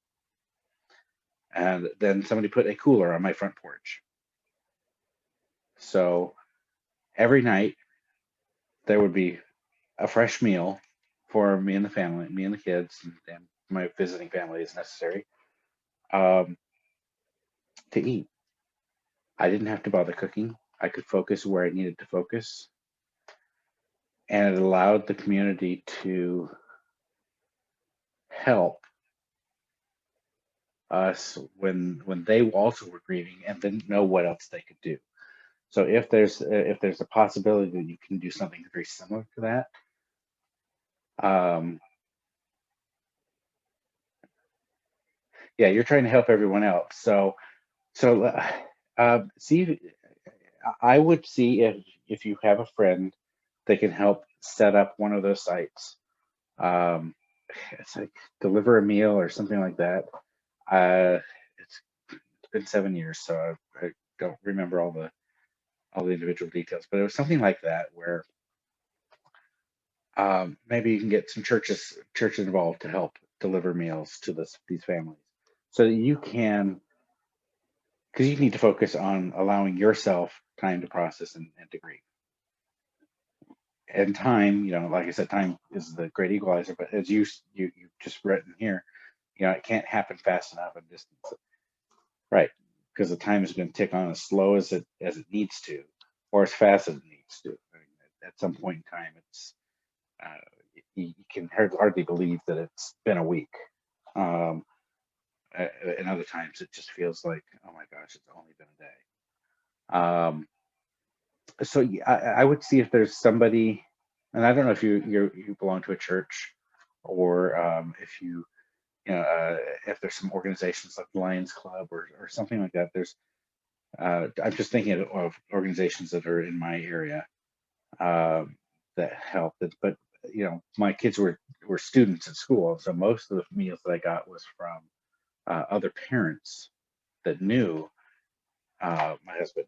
And then somebody put a cooler on my front porch. So every night there would be a fresh meal for me and the family, me and the kids, and my visiting family as necessary, to eat. I didn't have to bother cooking. I could focus where I needed to focus. And it allowed the community to help us when they also were grieving and didn't know what else they could do. So if there's a possibility that you can do something very similar to that, yeah, you're trying to help everyone else. So see, I would see if you have a friend that can help set up one of those sites. It's like deliver a meal or something like that. Uh, it's been 7 years, so I don't remember all the individual details, but it was something like that where maybe you can get some churches involved to help deliver meals to these families, so that you can, because you need to focus on allowing yourself time to process and to grieve. And time, like I said, time is the great equalizer. But as you just written here, it can't happen fast enough in distance, right? Because the time is going to tick on as slow as it needs to, or as fast as it needs to. I mean, at some point in time, it's you can hardly believe that it's been a week. Um, and other times it just feels like, oh my gosh, it's only been a day. So yeah, I would see if there's somebody, and I don't know if you belong to a church, or if if there's some organizations like the Lions Club or something like that. I'm just thinking of organizations that are in my area, um, that help. But my kids were students at school, so most of the meals that I got was from other parents that knew my husband,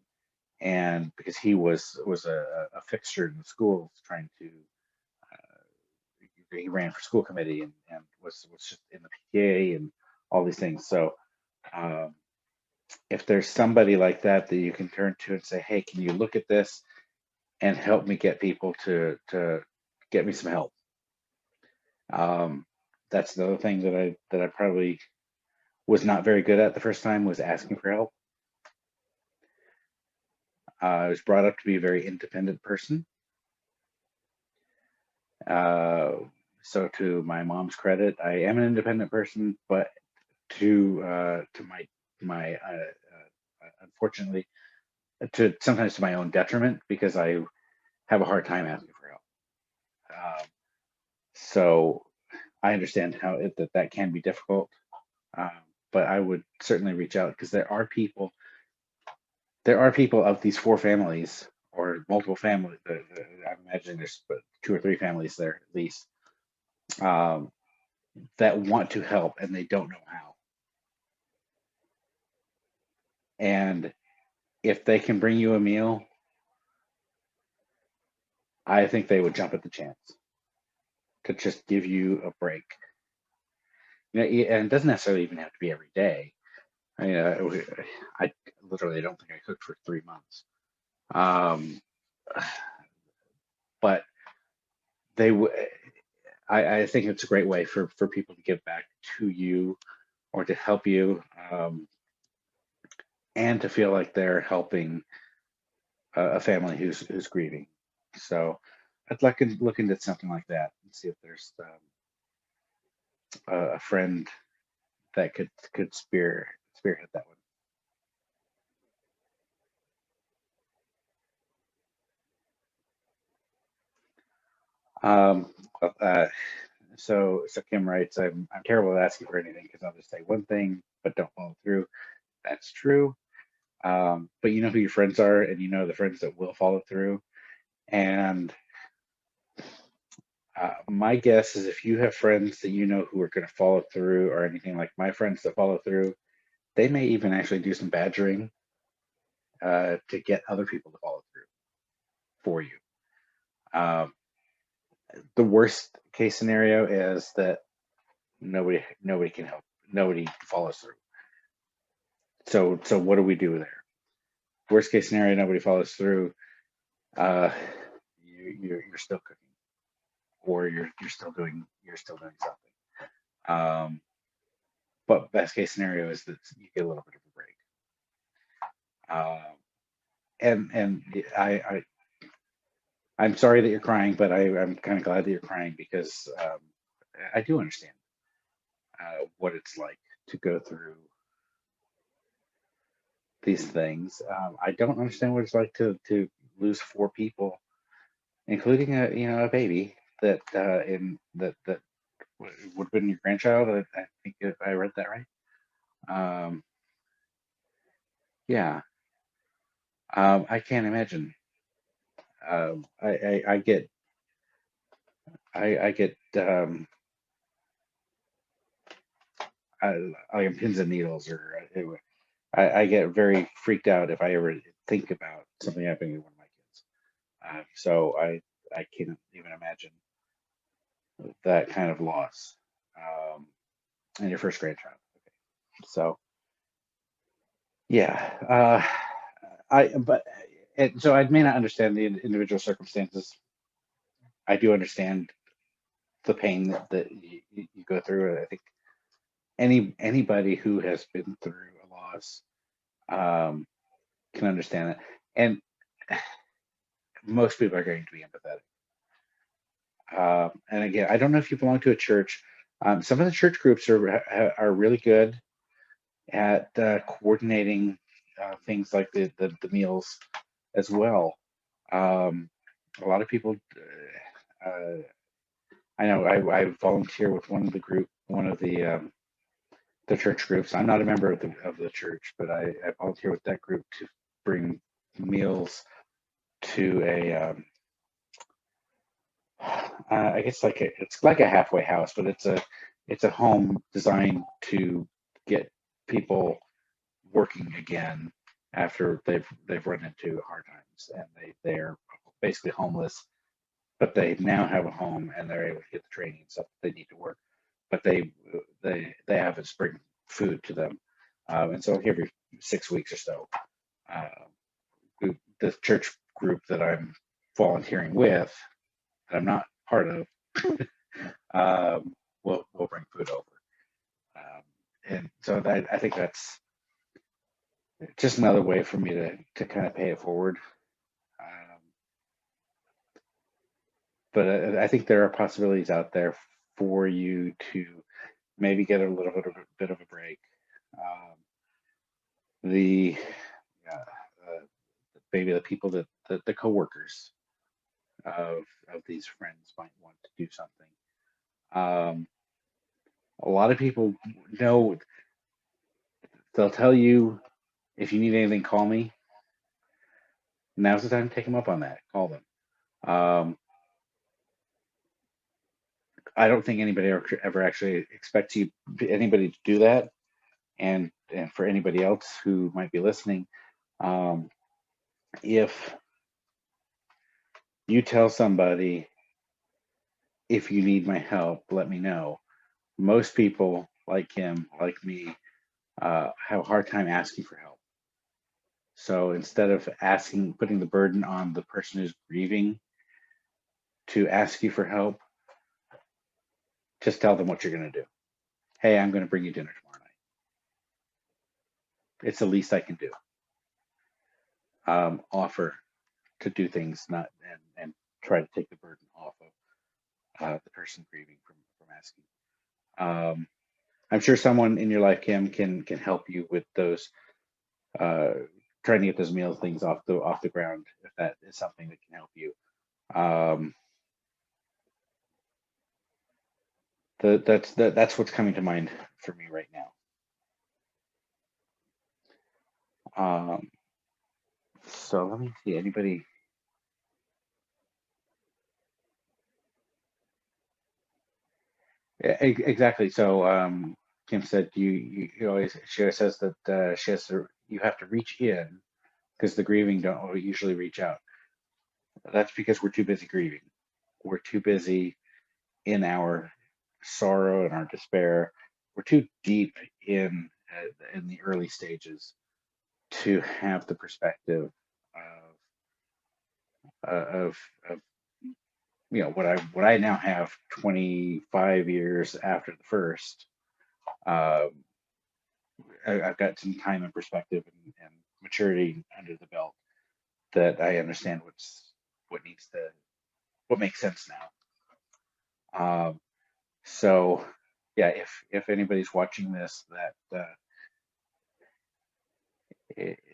and because he was a fixture in the schools, trying to he ran for school committee, and was just in the PTA and all these things. So um, if there's somebody like that you can turn to and say, hey, can you look at this and help me get people to get me some help? Um, that's another thing that I probably was not very good at the first time, was asking for help. I was brought up to be a very independent person. Uh, so to my mom's credit, I am an independent person, but to my unfortunately, to sometimes to my own detriment, because I have a hard time asking for help. So I understand that can be difficult, um, but I would certainly reach out, because there are people of these four families, or multiple families. I'm imagining there's two or three families there at least, um, that want to help and they don't know how. And if they can bring you a meal, I think they would jump at the chance to just give you a break. And it doesn't necessarily even have to be every day. I mean, I literally don't think I cooked for 3 months. Um, but they would. I think it's a great way for people to give back to you, or to help you, and to feel like they're helping a family who's grieving. So I'd like to look into something like that and see if there's a friend that could spearhead that one. So Kim writes, I'm terrible at asking for anything, because I'll just say one thing but don't follow through. That's true. But you know who your friends are, and you know the friends that will follow through. And my guess is, if you have friends that you know who are going to follow through, or anything like my friends that follow through, they may even actually do some badgering to get other people to follow through for you. Um, the worst case scenario is that nobody can help, nobody follows through. So what do we do there? Worst case scenario, nobody follows through. Uh, you're still cooking, or you're still doing something. But best case scenario is that you get a little bit of a break. And I'm sorry that you're crying, but I'm kind of glad that you're crying, because I do understand what it's like to go through these things. I don't understand what it's like to lose four people, including a baby that would have been your grandchild. I think, if I read that right. Um, yeah, I can't imagine. I get I get like on pins and needles, or I get very freaked out if I ever think about something happening to one of my kids. So I can't even imagine that kind of loss. And your first grandchild. Okay. So yeah, I but so I may not understand the individual circumstances. I do understand the pain that you go through. I think anybody who has been through a loss um, can understand it, and most people are going to be empathetic. And again, I don't know if you belong to a church. Some of the church groups are really good at coordinating things like the meals as well. Um, a lot of people, I know I volunteer with one of the church groups. I'm not a member of the church, but I volunteer with that group to bring meals to I guess it's like a halfway house, but it's a home designed to get people working again after they've run into hard times, and they're basically homeless, but they now have a home and they're able to get the training and stuff that they need to work, but they have us bring food to them, and so every 6 weeks or so, uh, the church group that I'm volunteering with, that I'm not part of, will bring food over, and so I think that's just another way for me to kind of pay it forward. Um, but I think there are possibilities out there for you to maybe get a little bit of a break. Um, the maybe the people the coworkers of these friends might want to do something. Um, a lot of people know, they'll tell you, if you need anything, call me. Now's the time to take them up on that. Call them. Um, I don't think anybody ever actually expects anybody to do that. And for anybody else who might be listening, um, if you tell somebody, if you need my help, let me know. Most people, like him, like me, have a hard time asking for help. So instead of putting the burden on the person who's grieving to ask you for help, just tell them what you're going to do. Hey, I'm going to bring you dinner tomorrow night. It's the least I can do. Offer to do things, not and try to take the burden off of the person grieving from asking. I'm sure someone in your life, Kim, can help you with those, uh, trying to get those meal things off the ground, if that is something that can help you. Um, that's what's coming to mind for me right now. So let me see. Anybody? Yeah, exactly. So Kim said she always says that you have to reach in, because the grieving don't usually reach out. That's because we're too busy grieving. We're too busy in our sorrow and our despair. We're too deep in the early stages to have the perspective of what I now have 25 years after the first. Um, I've got some time and perspective and maturity under the belt, that I understand what makes sense now. So yeah, if anybody's watching this that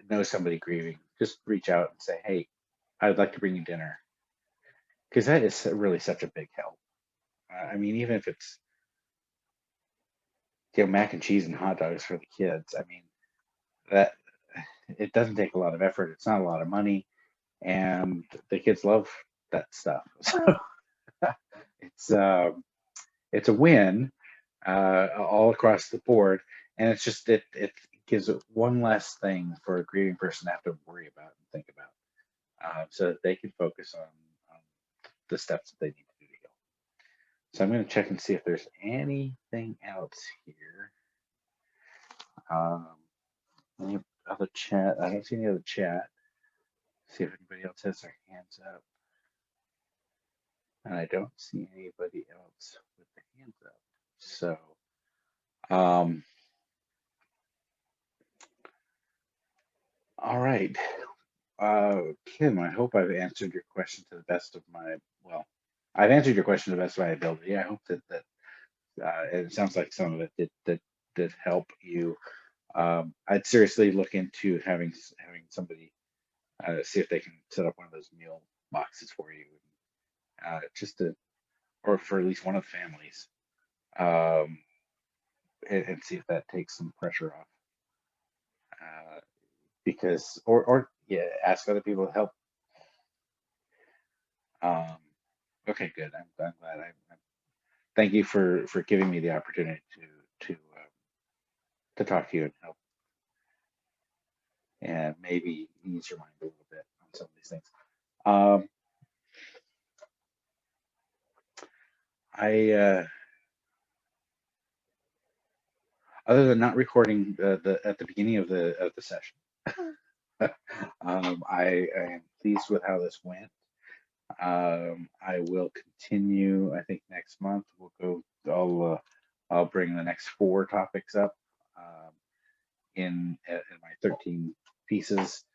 knows somebody grieving, just reach out and say, hey, I'd like to bring you dinner, because that is really such a big help. I mean, even if it's mac and cheese and hot dogs for the kids, I mean, that it doesn't take a lot of effort. It's not a lot of money, and the kids love that stuff. So it's it's a win. all across the board. And it's just it gives it one less thing for a grieving person to have to worry about and think about, so that they can focus on the steps that they need to do to heal. So I'm going to check and see if there's anything else here. Any other chat? I don't see any other chat. See if anybody else has their hands up. And I don't see anybody else with their hands up. So, all right. Kim, I hope I've answered your question to the best of my, well, I've answered your question to the best of my ability. I hope that it sounds like some of it did help you. I'd seriously look into having somebody see if they can set up one of those meal boxes for you, just to, or for at least one of the families, um, and see if that takes some pressure off. Because, or yeah, ask other people to help. Okay, good. I'm glad. Thank you for giving me the opportunity to talk to you and help, and maybe ease your mind a little bit on some of these things. Other than not recording at the beginning of the session, I am pleased with how this went. I will continue. I think next month we'll go. I'll bring the next 4 topics up in my 13 pieces,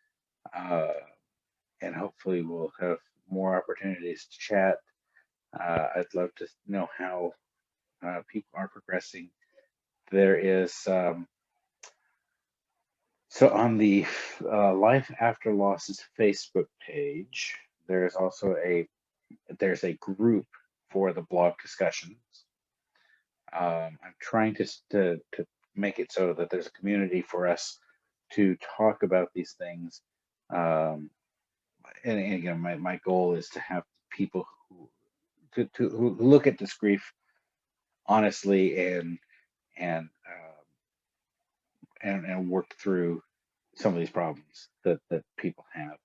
and hopefully we'll have more opportunities to chat. I'd love to know how people are progressing. There is so on the Life After Losses Facebook page, there's also there's a group for the blog discussions. I'm trying to make it so that there's a community for us to talk about these things. And again, my goal is to have people who look at this grief honestly and work through some of these problems that people have,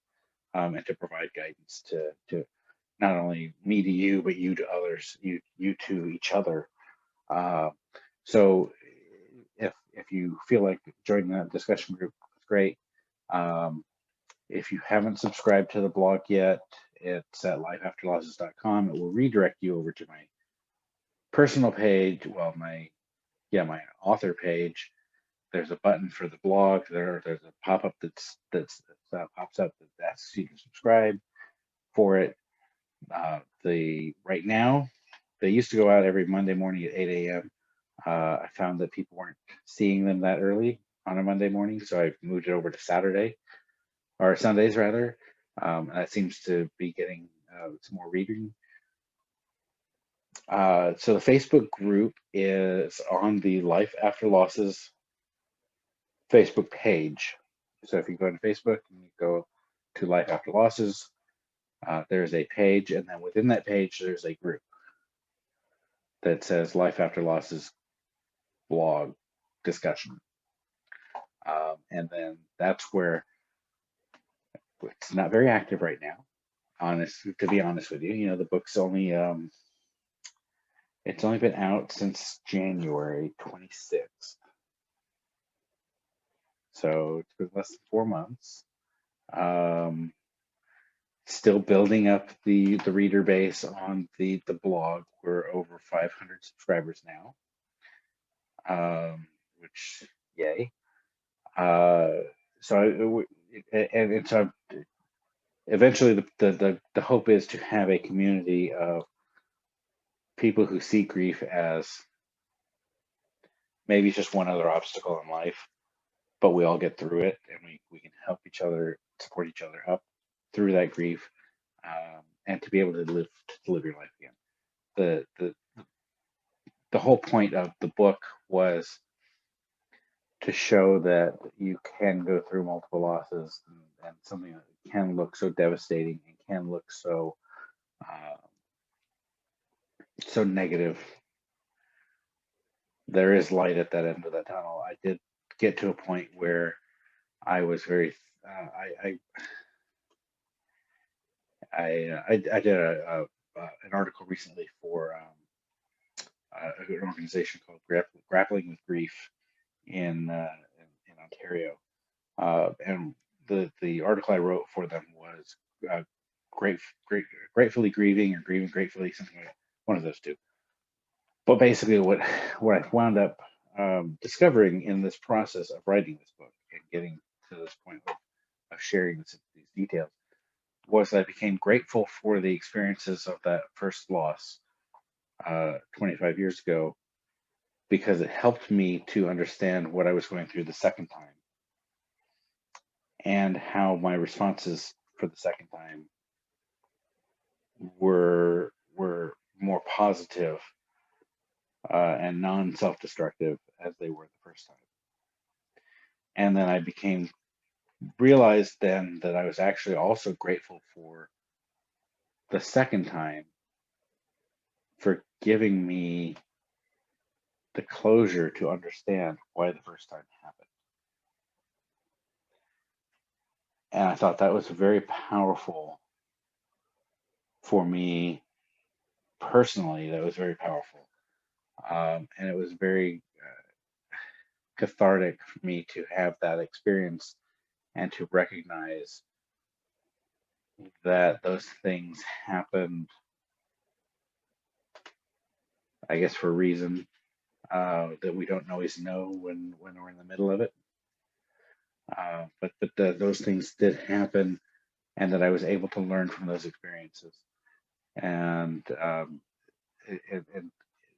and to provide guidance to not only me to you, but you to others, you to each other. So if you feel like joining that discussion group, it's great. If you haven't subscribed to the blog yet, it's at lifeafterlosses.com. It will redirect you over to my personal page. Well, my author page. There's a button for the blog. There's a pop-up that pops up that asks you to subscribe for it. Right now, they used to go out every Monday morning at 8 a.m. I found that people weren't seeing them that early on a Monday morning, so I've moved it over to Saturday, or Sundays rather. That seems to be getting some more reading. So the Facebook group is on the Life After Losses Facebook page. So if you go to Facebook and you go to Life After Losses, there's a page, and then within that page, there's a group that says Life After Losses blog discussion. And then that's where it's not very active right now. To be honest with you, the book's only it's only been out since January 26th. So it's been less than 4 months. Still building up the reader base on the blog. We're over 500 subscribers now, which yay. So eventually the hope is to have a community of people who see grief as maybe just one other obstacle in life, but we all get through it, and we can help each other, support each other up through that grief, and to be able to live your life again. The whole point of the book was to show that you can go through multiple losses, and something that can look so devastating and can look so negative, there is light at that end of that tunnel. I did get to a point where I was very, I did an article recently for an organization called Grappling with Grief in Ontario, and the article I wrote for them was great, gratefully grieving, or grieving gratefully, something like that, one of those two. But basically, what I wound up discovering in this process of writing this book and getting to this point of sharing these details was I became grateful for the experiences of that first loss 25 years ago, because it helped me to understand what I was going through the second time and how my responses for the second time were more positive and non-self-destructive as they were the first time. And then I realized then that I was actually also grateful for the second time for giving me the closure to understand why the first time happened. And I thought that was very powerful for me personally. That was very powerful. And it was very cathartic for me to have that experience and to recognize that those things happened, I guess, for a reason that we don't always know when we're in the middle of it. But those things did happen, and that I was able to learn from those experiences. And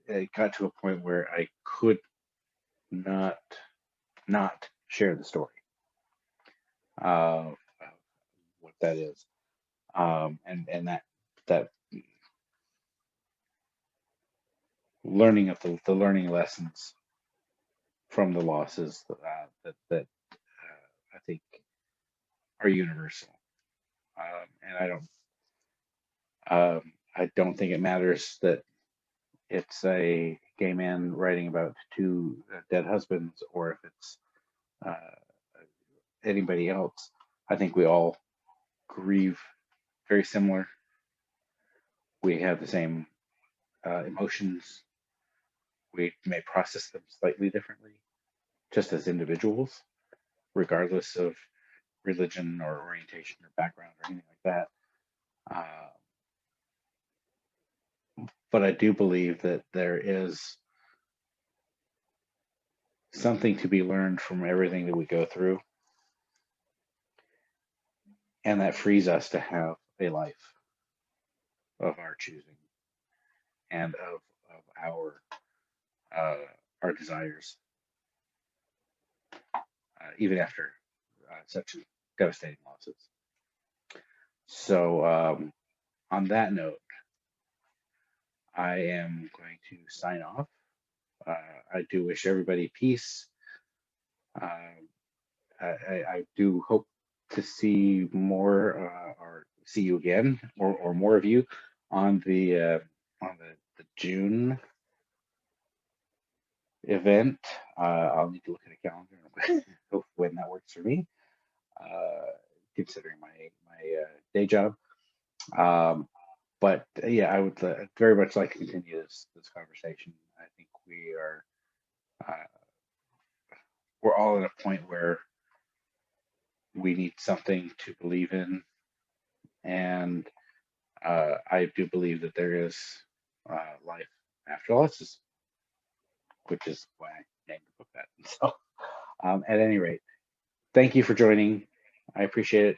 it got to a point where I could not share the story of what that is, and that learning of the learning lessons from the losses that I think are universal. And I don't think it matters that it's a gay man writing about two dead husbands, or if it's anybody else. I think we all grieve very similar. We have the same emotions. We may process them slightly differently, just as individuals, regardless of religion or orientation or background or anything like that. But I do believe that there is something to be learned from everything that we go through, and that frees us to have a life of our choosing and of our desires, even after such devastating losses. So on that note, I am going to sign off. I do wish everybody peace. I do hope to see more or see you again, or more of you on the June event. I'll need to look at a calendar when that works for me, considering my day job. But yeah, I would very much like to continue this conversation. I think we're all at a point where we need something to believe in, and I do believe that there is life after losses, which is why I named the book that. So, at any rate, thank you for joining. I appreciate it.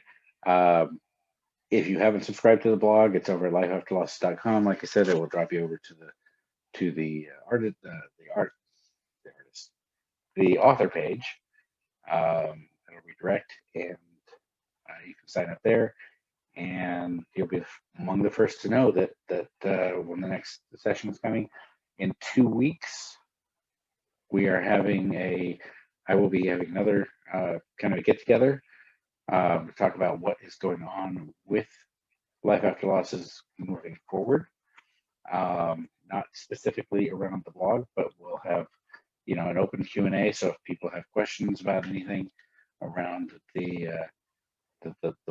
If you haven't subscribed to the blog, it's over at lifeafterlosses.com. Like I said, it will drop you over to the author page. It'll redirect, and you can sign up there, and you'll be among the first to know that when the next session is coming. In 2 weeks, I will be having another kind of a get together to talk about what is going on with Life After Losses moving forward. Not specifically around the blog, but we'll have now an open Q&A, so if people have questions about anything around the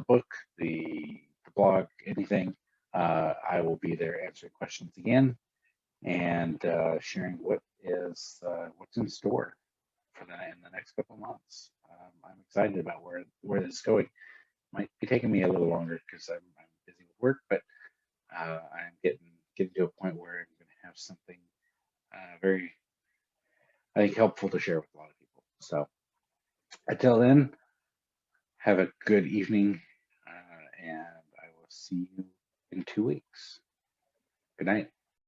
book, the blog, anything, I will be there answering questions again and sharing what's in store for in the next couple of months. I'm excited about where this is going. Might be taking me a little longer because I'm busy with work, but I'm getting to a point where I'm going to have something very, I think, helpful to share with a lot of people. So until then, have a good evening, and I will see you in 2 weeks. Good night.